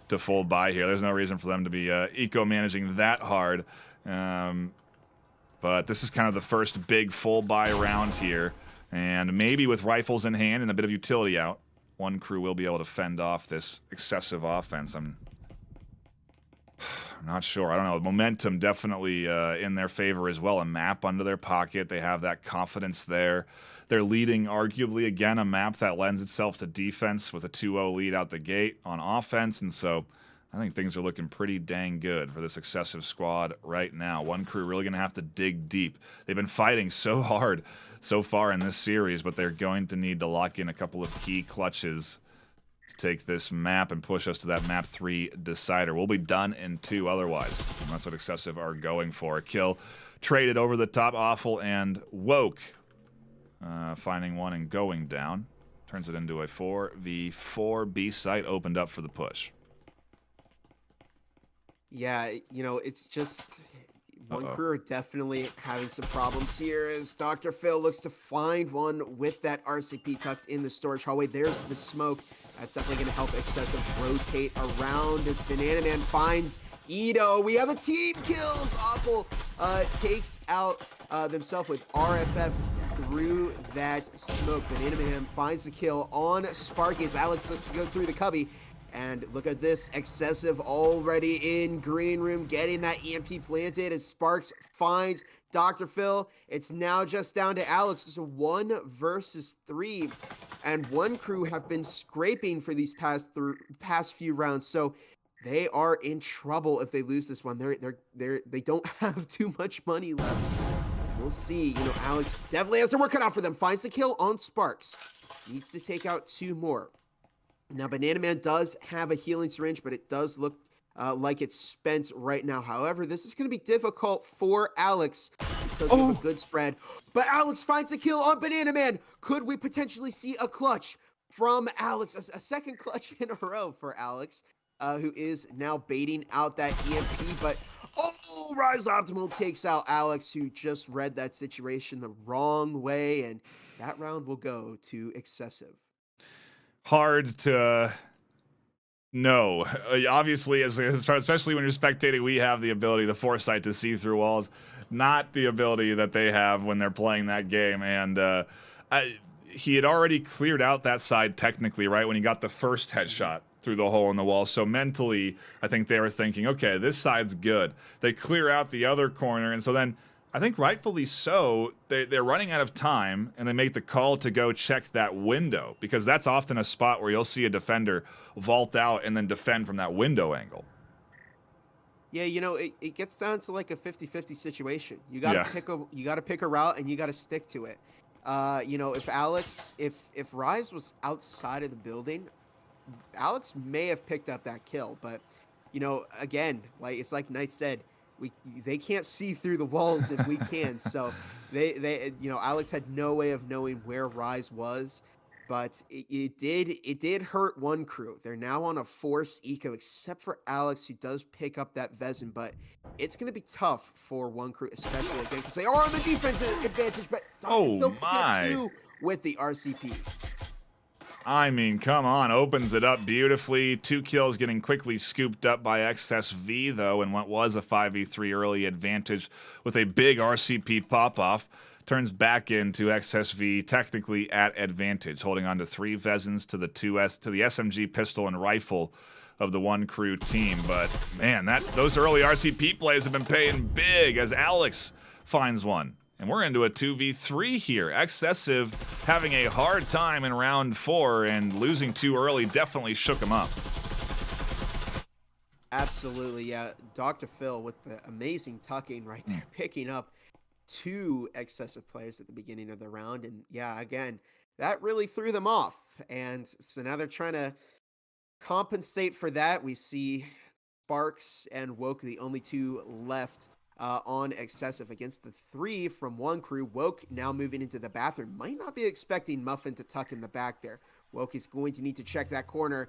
to full buy here. There's no reason for them to be eco-managing that hard. But this is kind of the first big full buy round here. And maybe with rifles in hand and a bit of utility out, Wonkru will be able to fend off this Excessive offense. I'm not sure. I don't know. Momentum definitely in their favor as well. A map under their pocket. They have that confidence there. They're leading, arguably, again, a map that lends itself to defense with a 2-0 lead out the gate on offense. And so I think things are looking pretty dang good for this Excessive squad right now. Wonkru really going to have to dig deep. They've been fighting so hard so far in this series, but they're going to need to lock in a couple of key clutches to take this map and push us to that map 3 decider. We'll be done in 2 otherwise, and that's what Excessive are going for. A kill traded over the top, Awful and Woke. Finding one and going down. Turns it into a 4v4. B site opened up for the push. Yeah, it's just Wonkru are definitely having some problems here as Dr. Phil looks to find one with that RCP tucked in the storage hallway. There's the smoke. That's definitely going to help Excessive rotate around as Banana Man finds Edo. We have a team kills. Awful takes out themselves with RFF through that smoke. Banana Man finds the kill on Sparky as Alex looks to go through the cubby. And look at this, Excessive already in green room, getting that EMP planted as Sparks finds Dr. Phil. It's now just down to Alex. It's a 1 versus 3. And Wonkru have been scraping for these past few rounds. So they are in trouble if they lose this one. They don't have too much money left. We'll see. Alex definitely has their work cut out for them. Finds the kill on Sparks. Needs to take out 2 more. Now, Banana Man does have a healing syringe, but it does look like it's spent right now. However, this is going to be difficult for Alex because of a good spread. But Alex finds the kill on Banana Man. Could we potentially see a clutch from Alex? A second clutch in a row for Alex, who is now baiting out that EMP. But, Rise Optimal takes out Alex, who just read that situation the wrong way. And that round will go to Excessive. Hard to know. Obviously, especially when you're spectating, we have the ability, the foresight to see through walls, not the ability that they have when they're playing that game. And he had already cleared out that side technically, right, when he got the first headshot through the hole in the wall. So mentally, I think they were thinking, okay, this side's good. They clear out the other corner, and so then I think rightfully so, they're running out of time, and they make the call to go check that window, because that's often a spot where you'll see a defender vault out and then defend from that window angle. Yeah, it gets down to like a 50-50 situation. You gotta pick a route, and you gotta stick to it. If Rise was outside of the building, Alex may have picked up that kill, but again, it's like Knight said, they can't see through the walls if we can. So Alex had no way of knowing where Rise was, but it did hurt Wonkru. They're now on a force eco, except for Alex, who does pick up that Vezin, but it's going to be tough for Wonkru, especially again, because they are on the defensive advantage, but oh my, with the RCP. I mean, come on, opens it up beautifully. 2 kills getting quickly scooped up by XSV, though, in what was a 5v3 early advantage with a big RCP pop-off. Turns back into XSV technically at advantage, holding on to 3 Vezins to the SMG pistol and rifle of the Wonkru team. But, man, those early RCP plays have been paying big as Alex finds one. And we're into a 2v3 here. Excessive having a hard time in round 4, and losing too early definitely shook him up. Absolutely, yeah. Dr. Phil with the amazing tucking right there, picking up 2 excessive players at the beginning of the round. And yeah, again, that really threw them off. And so now they're trying to compensate for that. We see Sparks and Woke, the only 2 left on excessive against the 3 from Wonkru. Woke now moving into the bathroom. Might not be expecting Muffin to tuck in the back there. Woke is going to need to check that corner.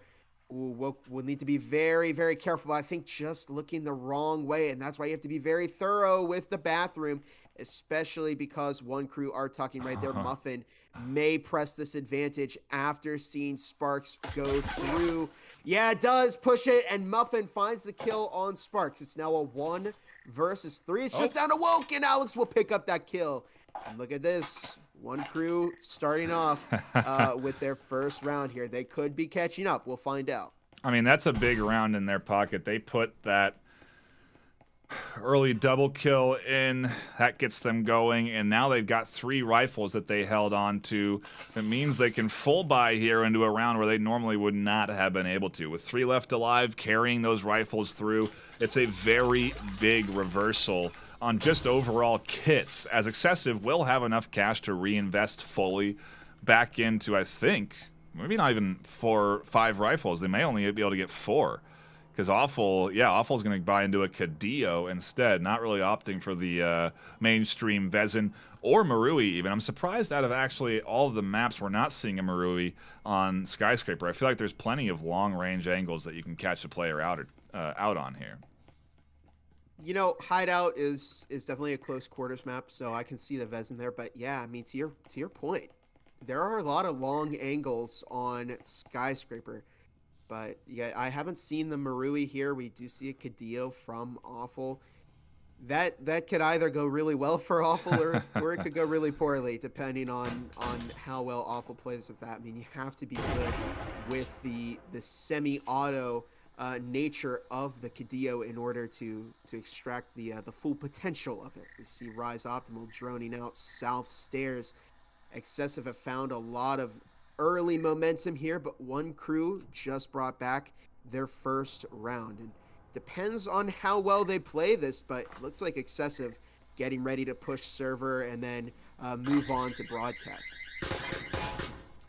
Ooh, Woke will need to be very, very careful. But I think just looking the wrong way, and that's why you have to be very thorough with the bathroom, especially because Wonkru are tucking right there. Muffin may press this advantage after seeing Sparks go through. Yeah, it does push it, and Muffin finds the kill on Sparks. It's now a 1 versus 3. It's just down to Woke, and Alex will pick up that kill. And look at this. Wonkru starting off with their first round here. They could be catching up. We'll find out. I mean, that's a big round in their pocket. They put that early double kill in. That gets them going, and now they've got 3 rifles that they held on to. It means they can full buy here into a round where they normally would not have been able to. With 3 left alive, carrying those rifles through, it's a very big reversal on just overall kits, as Excessive will have enough cash to reinvest fully back into, I think, maybe not even 4 or 5 rifles. They may only be able to get 4. Because Awful's going to buy into a Hideout instead, not really opting for the mainstream Vezin or Marui even. I'm surprised out of actually all of the maps we're not seeing a Marui on Skyscraper. I feel like there's plenty of long-range angles that you can catch a player out on here. You know, Hideout is definitely a close quarters map, so I can see the Vezin there. But yeah, I mean, to your point, there are a lot of long angles on Skyscraper. But yeah, I haven't seen the Marui here. We do see a Hideout from Awful. That could either go really well for Awful or it could go really poorly, depending on how well Awful plays with that. I mean, you have to be good with the semi-auto nature of the Hideout in order to extract the full potential of it. We see Rise Optimal droning out south stairs. Excessive have found a lot of early momentum here, but Wonkru just brought back their first round. And depends on how well they play this, but looks like Excessive getting ready to push server and then move on to broadcast.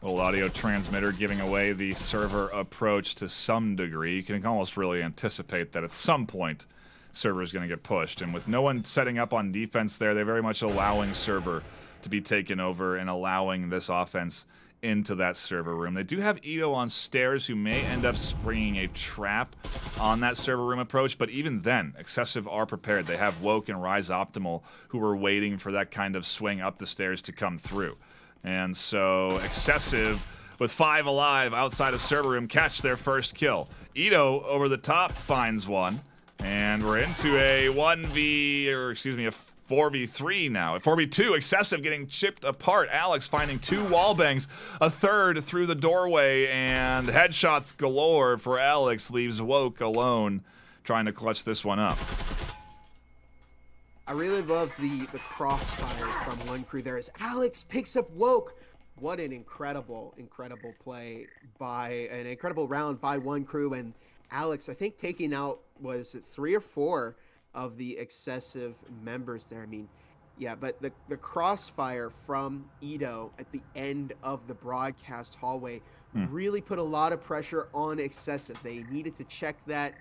Little audio transmitter giving away the server approach to some degree. You can almost really anticipate that at some point server is going to get pushed. And with no one setting up on defense there, they're very much allowing server to be taken over and allowing this offense into that server room. They do have Ito on stairs, who may end up springing a trap on that server room approach, but even then, Excessive are prepared. They have Woke and Rise Optimal, who are waiting for that kind of swing up the stairs to come through. And so Excessive, with 5 alive outside of server room, catch their first kill. Ito over the top finds one, and we're into a 4v3 now. At 4v2, Excessive getting chipped apart. Alex finding 2 wall bangs, a third through the doorway, and headshots galore for Alex. Leaves Woke alone, trying to clutch this one up. I really love the crossfire from Wonkru there as Alex picks up Woke. What an incredible play an incredible round by Wonkru, and Alex, I think, taking out, was it 3 or 4 of the Excessive members there. I mean, yeah, but the crossfire from Ito at the end of the broadcast hallway really put a lot of pressure on Excessive. They needed to check that.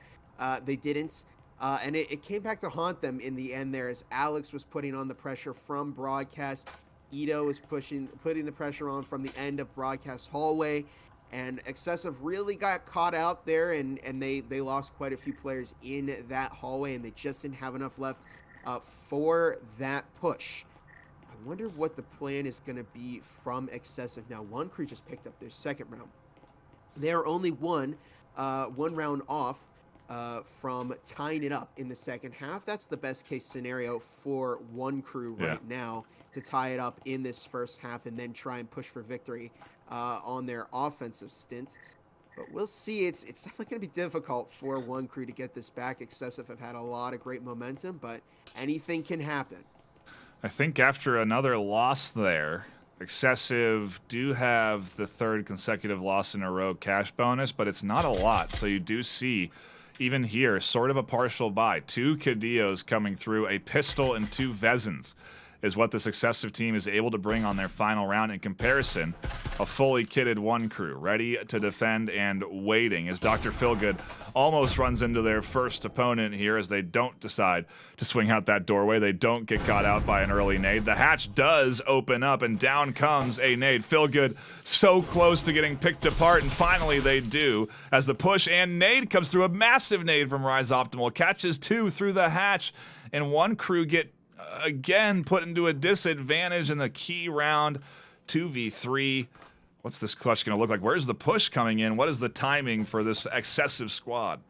They didn't. And it came back to haunt them in the end there, as Alex was putting on the pressure from broadcast. Ito was putting the pressure on from the end of broadcast hallway. And Excessive really got caught out there, and they lost quite a few players in that hallway, and they just didn't have enough left for that push. I wonder what the plan is going to be from Excessive. Now, Wonkru just picked up their second round. They are only one round off from tying it up in the second half. That's the best case scenario for Wonkru Yeah. right now, to tie it up in this first half and then try and push for victory on their offensive stint. But we'll see. It's definitely going to be difficult for Wonkru to get this back. Excessive have had a lot of great momentum, but anything can happen. I think after another loss there, Excessive do have the third consecutive loss in a row cash bonus, but it's not a lot. So you do see, even here, sort of a partial buy. 2 Cadeos coming through, a pistol and 2 Vezins is what this Excessive team is able to bring on their final round. In comparison, a fully kitted Wonkru, ready to defend and waiting as Dr. Philgood almost runs into their first opponent here as they don't decide to swing out that doorway. They don't get caught out by an early nade. The hatch does open up and down comes a nade. Philgood so close to getting picked apart, and finally they do as the push and nade comes through. A massive nade from Rise Optimal, catches 2 through the hatch, and Wonkru get again put into a disadvantage in the key round. 2v3. What's this clutch going to look like? Where's the push coming in? What is the timing for this Excessive squad?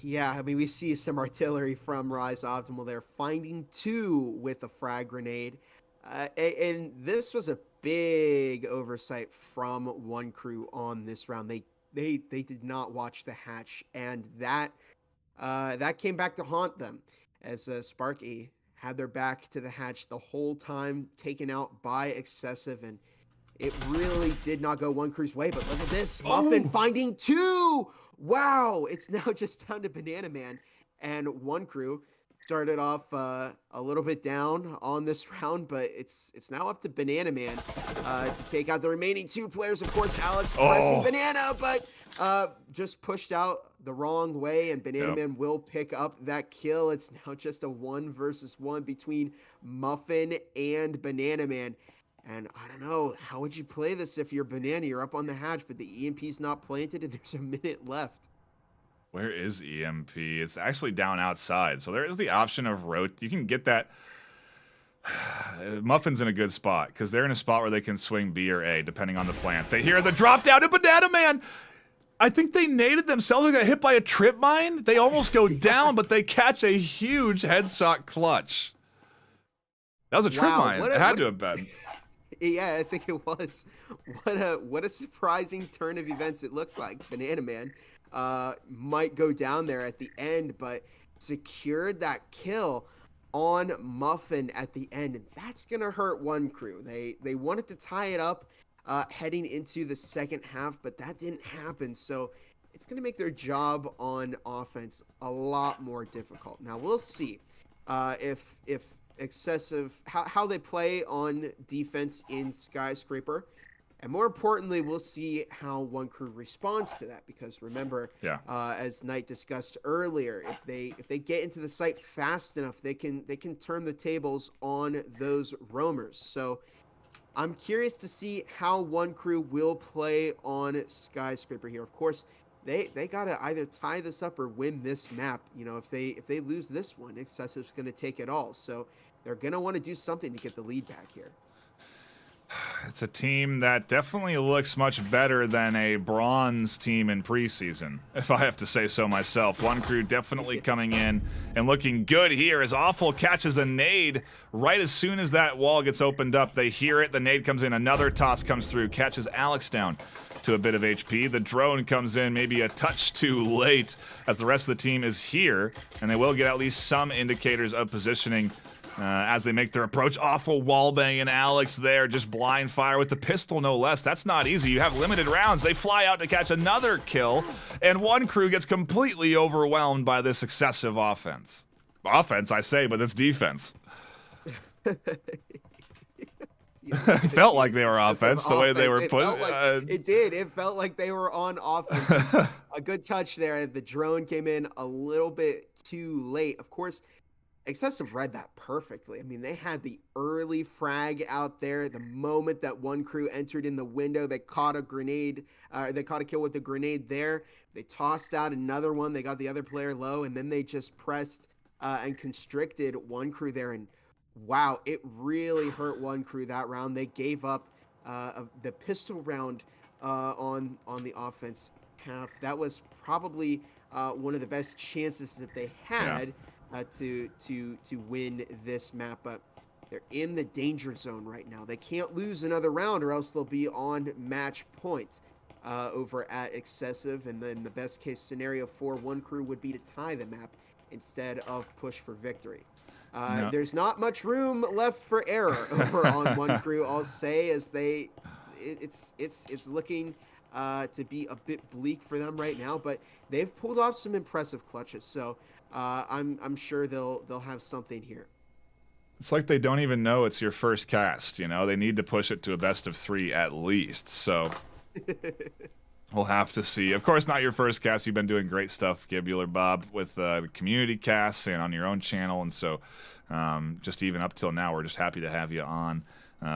Yeah, I mean, we see some artillery from Rise Optimal there, finding 2 with a frag grenade. And this was a big oversight from Wonkru on this round. They did not watch the hatch, and that came back to haunt them, as Sparky had their back to the hatch the whole time, taken out by Excessive, and it really did not go Wonkru's way. But look at this, Muffin finding 2! Wow, it's now just down to Banana Man, and Wonkru started off a little bit down on this round, but it's now up to Banana Man to take out the remaining 2 players. Of course, Alex pressing Banana, but just pushed out the wrong way, and Banana Man will pick up that kill. It's now just a 1 versus 1 between Muffin and Banana Man. And I don't know, how would you play this if you're Banana? You're up on the hatch, but the EMP's not planted, and there's a minute left. Where is EMP? It's actually down outside. So there is the option of you can get that. Muffin's in a good spot because they're in a spot where they can swing B or A depending on the plant. They hear the drop down to Banana Man. I think they naded themselves. They got hit by a trip mine. They almost go down, but they catch a huge headshot clutch. That was a trip mine. It had to have been. Yeah, I think it was. What a surprising turn of events it looked like. Banana Man might go down there at the end, but secured that kill on Muffin at the end, and that's gonna hurt Wonkru. They wanted to tie it up heading into the second half, but that didn't happen. So it's gonna make their job on offense a lot more difficult. Now we'll see if Excessive how they play on defense in Skyscraper. And more importantly, we'll see how Wonkru responds to that, because remember, as Knight discussed earlier, if they get into the site fast enough, they can turn the tables on those roamers. So I'm curious to see how Wonkru will play on Skyscraper here. Of course, they gotta either tie this up or win this map. You know, if they lose this one, Excessive's gonna take it all. So they're gonna want to do something to get the lead back here. It's a team that definitely looks much better than a bronze team in preseason, if I have to say so myself. Wonkru definitely coming in and looking good here as Awful catches a nade right as soon as that wall gets opened up. They hear it, the nade comes in, another toss comes through, catches Alex down to a bit of HP. The drone comes in maybe a touch too late as the rest of the team is here, and they will get at least some indicators of positioning as they make their approach. Awful wallbang and Alex there, just blind fire with the pistol, no less. That's not easy. You have limited rounds. They fly out to catch another kill, and Wonkru gets completely overwhelmed by this excessive offense. Offense, I say, but it's defense. It felt like they were offense the way they were put. It did. It felt like they were on offense. A good touch there. The drone came in a little bit too late. Of course, Excessive read that perfectly. I mean, they had the early frag out there. The moment that Wonkru entered in the window, they caught a grenade. They caught a kill with the grenade there. They tossed out another one. They got the other player low, and then they just pressed and constricted Wonkru there. And Wow, it really hurt Wonkru that round. They gave up the pistol round on the offense half. That was probably one of the best chances that they Yeah. had to win this map. But they're in the danger zone right now. They can't lose another round, or else they'll be on match point over at Excessive. And then the best case scenario for Wonkru would be to tie the map instead of push for victory. No. There's not much room left for error over on Wonkru, I'll say, as it's looking to be a bit bleak for them right now, but they've pulled off some impressive clutches, so I'm sure they'll have something here. It's like they don't even know it's your first cast, you know? They need to push it to a best of 3 at least, so we'll have to see. Of course, not your first cast. You've been doing great stuff, Gibular Bob, with the community casts and on your own channel, and so just even up till now, we're just happy to have you on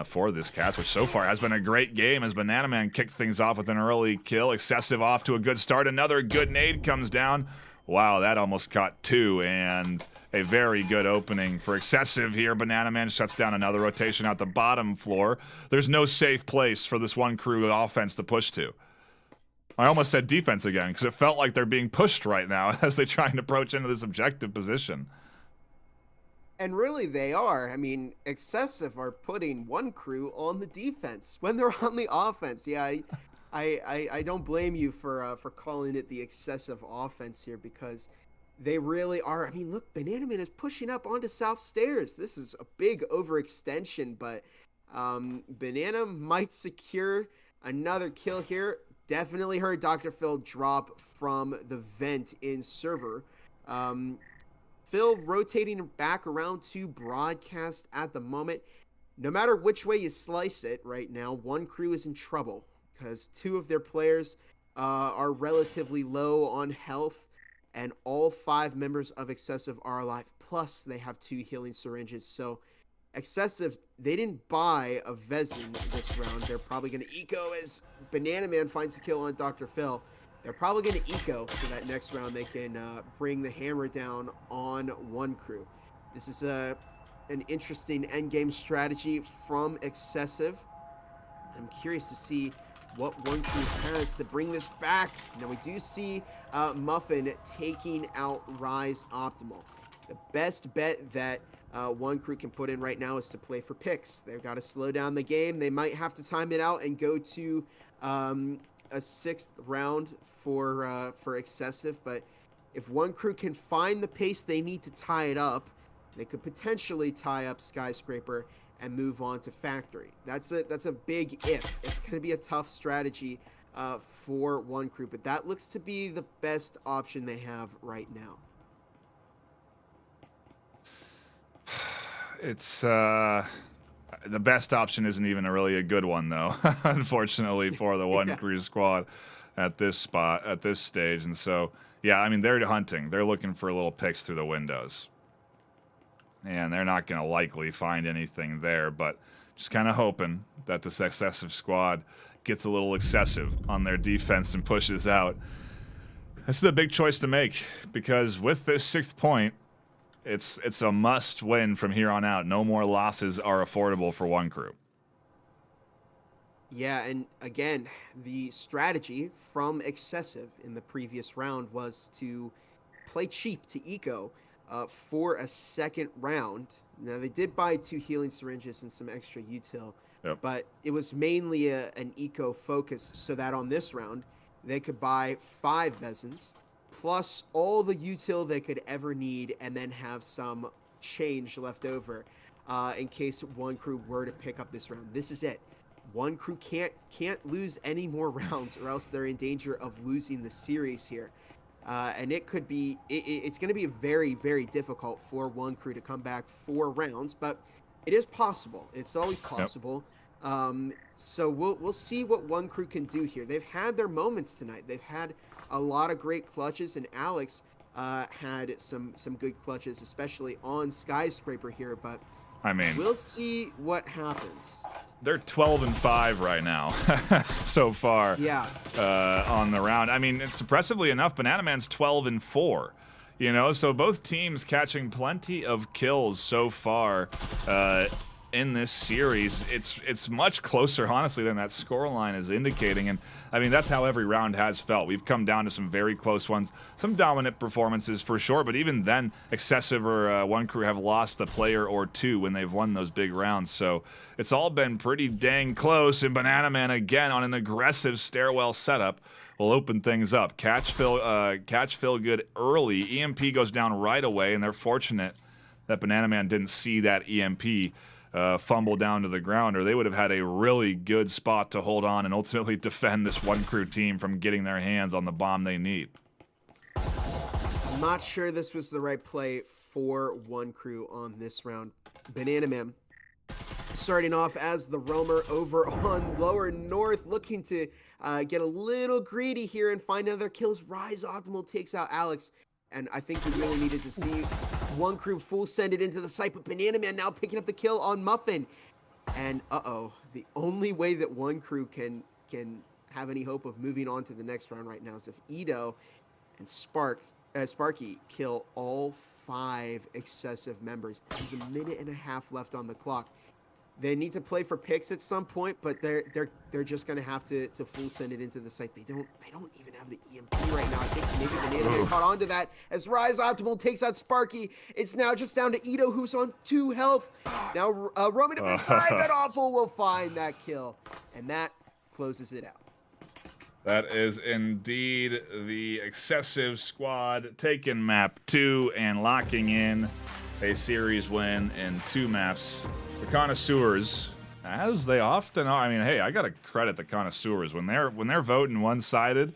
for this cast, which so far has been a great game as Banana Man kicked things off with an early kill. Excessive off to a good start. Another good nade comes down. Wow, that almost caught 2, and a very good opening for Excessive here. Banana Man shuts down another rotation out the bottom floor. There's no safe place for this Wonkru offense to push to. I almost said defense again, because it felt like they're being pushed right now as they try and approach into this objective position. And really, they are. I mean, Excessive are putting Wonkru on the defense when they're on the offense. Yeah, I don't blame you for calling it the Excessive offense here, because they really are. I mean, look, Banana Man is pushing up onto South Stairs. This is a big overextension, but Banana might secure another kill here. Definitely heard Dr. Phil drop from the vent in server. Phil rotating back around to broadcast at the moment. No matter which way you slice it right now, Wonkru is in trouble because 2 of their players are relatively low on health, and all 5 members of Excessive are alive. Plus, they have 2 healing syringes. So, Excessive, they didn't buy a Vezin this round. They're probably going to eco as Banana Man finds a kill on Dr. Phil. They're probably going to eco so that next round they can bring the hammer down on Wonkru. This is an interesting endgame strategy from Excessive. I'm curious to see what Wonkru has to bring this back. Now we do see Muffin taking out Rise Optimal. The best bet that Wonkru can put in right now is to play for picks. They've got to slow down the game. They might have to time it out and go to a 6th round for Excessive, but if Wonkru can find the pace they need to tie it up, they could potentially tie up Skyscraper and move on to Factory. That's a big if. It's going to be a tough strategy for Wonkru, but that looks to be the best option they have right now. It's the best option isn't even really a good one, though, unfortunately, for the Wonkru squad at this stage. And so, yeah, I mean, they're hunting. They're looking for little picks through the windows. And they're not going to likely find anything there, but just kind of hoping that this Excessive squad gets a little excessive on their defense and pushes out. This is a big choice to make, because with this 6th point, it's a must-win from here on out. No more losses are affordable for Wonkru. Yeah, and again, the strategy from Excessive in the previous round was to play cheap to eco for a 2nd round. Now, they did buy 2 healing syringes and some extra util, but it was mainly an eco focus, so that on this round, they could buy 5 Vezins, plus all the util they could ever need, and then have some change left over in case Wonkru were to pick up this round. This is it. Wonkru can't lose any more rounds, or else they're in danger of losing the series here. And it could be, it's going to be very, very difficult for Wonkru to come back 4 rounds, but it is possible. It's always possible. So we'll see what Wonkru can do here. They've had their moments tonight. They've had a lot of great clutches, and Alex had some good clutches, especially on Skyscraper here, but I mean, we'll see what happens. They're 12-5 right now so far. Yeah. On the round. I mean, it's impressively enough, Banana Man's 12-4. You know, so both teams catching plenty of kills so far in this series. It's much closer, honestly, than that scoreline is indicating. And I mean, that's how every round has felt. We've come down to some very close ones, some dominant performances for sure. But even then, Excessive or Wonkru have lost a player or two when they've won those big rounds. So it's all been pretty dang close. And Banana Man again on an aggressive stairwell setup will open things up. Catch Phil good early. EMP goes down right away, and they're fortunate that Banana Man didn't see that EMP fumble down to the ground, or they would have had a really good spot to hold on and ultimately defend this Wonkru team from getting their hands on the bomb they need. I'm not sure this was the right play for Wonkru on this round. Banana Man starting off as the roamer over on lower north, looking to get a little greedy here and find other kills. Rise Optimal takes out Alex, and I think we really needed to see Wonkru full send it into the site, but Banana Man now picking up the kill on Muffin. And the only way that Wonkru can have any hope of moving on to the next round right now is if Edo and Sparky kill all 5 Excessive members. There's a minute and a half left on the clock. They need to play for picks at some point, but they're just gonna have to full send it into the site. They don't even have the EMP right now. I think maybe Banana Man caught on to that as Rise Optimal takes out Sparky. It's now just down to Edo, who's on 2 health. Now roaming to the side, that Awful will find that kill, and that closes it out. That is indeed the Excessive squad taking map 2 and locking in a series win in 2 maps. The Connoisseurs, as they often are. I mean, hey, I gotta credit the Connoisseurs when they're voting one-sided.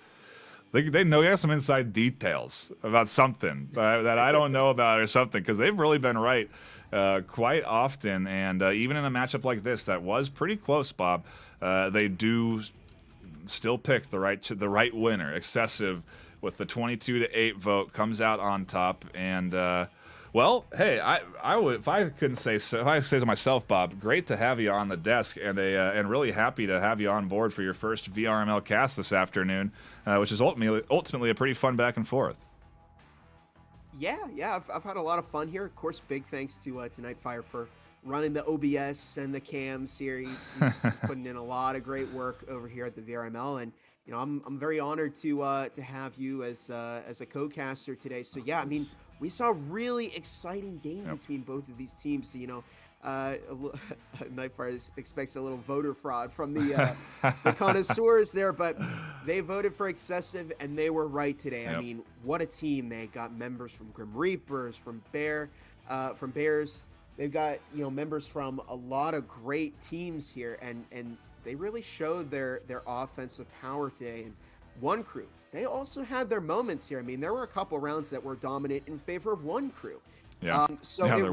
They know they have some inside details about something that I don't know about or something, because they've really been right quite often. And even in a matchup like this that was pretty close, Bob, they do still pick the right winner. Excessive with the 22-8 vote comes out on top. And well, hey, I would, if I couldn't say so, if I say to myself, Bob, great to have you on the desk, and really happy to have you on board for your first VRML cast this afternoon, which is ultimately a pretty fun back and forth. Yeah, I've had a lot of fun here. Of course, big thanks to Nightfire for running the OBS and the cam series. He's putting in a lot of great work over here at the VRML, and you know, I'm very honored to have you as a co-caster today. So yeah, I mean, we saw a really exciting game between both of these teams. So, you know, Nightfire expects a little voter fraud from the Connoisseurs there, but they voted for Excessive, and they were right today. I mean, what a team! They got members from Grim Reapers, from Bears. They've got, you know, members from a lot of great teams here, and they really showed their offensive power today. And Wonkru, they also had their moments here. I mean, there were a couple rounds that were dominant in favor of Wonkru. Yeah. It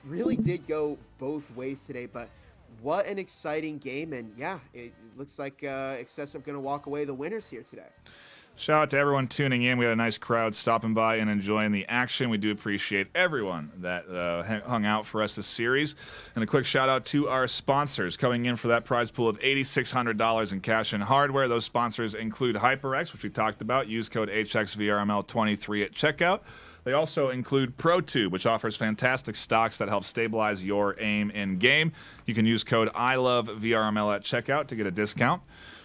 really did go both ways today. But what an exciting game, and yeah, it looks like Excessive going to walk away the winners here today. Shout out to everyone tuning in. We had a nice crowd stopping by and enjoying the action. We do appreciate everyone that hung out for us this series. And a quick shout out to our sponsors coming in for that prize pool of $8,600 in cash and hardware. Those sponsors include HyperX, which we talked about. Use code HXVRML23 at checkout. They also include ProTube, which offers fantastic stocks that help stabilize your aim in game. You can use code ILOVEVRML at checkout to get a discount.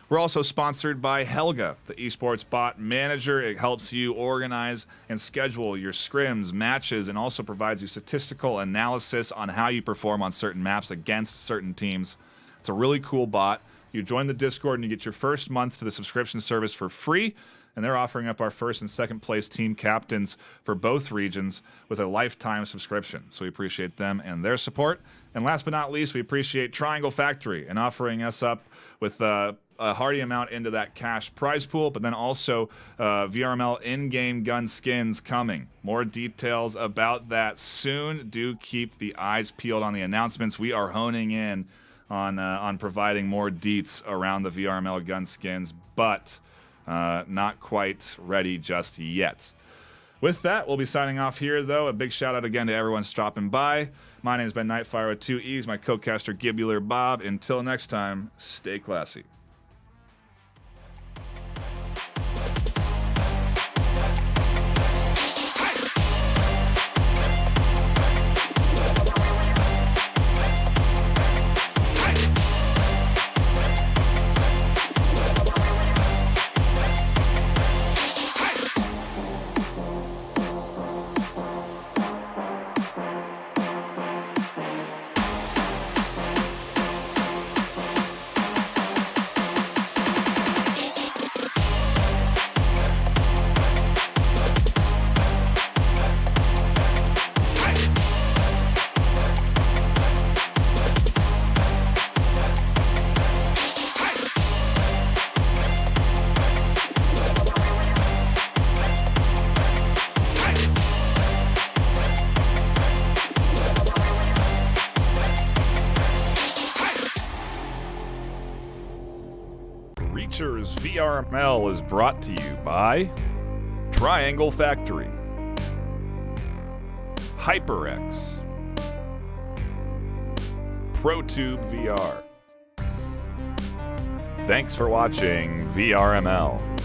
We're also sponsored by Helga, the esports bot manager. It helps you organize and schedule your scrims, matches, and also provides you statistical analysis on how you perform on certain maps against certain teams. It's a really cool bot. You join the Discord and you get your first month to the subscription service for free. And they're offering up our first and second place team captains for both regions with a lifetime subscription. So we appreciate them and their support. And last but not least, we appreciate Triangle Factory and offering us up with a hearty amount into that cash prize pool, but then also VRML in-game gun skins coming. More details about that soon. Do keep the eyes peeled on the announcements. We are honing in on providing more deets around the VRML gun skins, but not quite ready just yet. With that, we'll be signing off here, though. A big shout-out again to everyone stopping by. My name's been Nightfire with 2 E's, my co-caster Gibular Bob. Until next time, stay classy. Reachers VRML is brought to you by Triangle Factory, HyperX, ProTube VR. Thanks for watching VRML.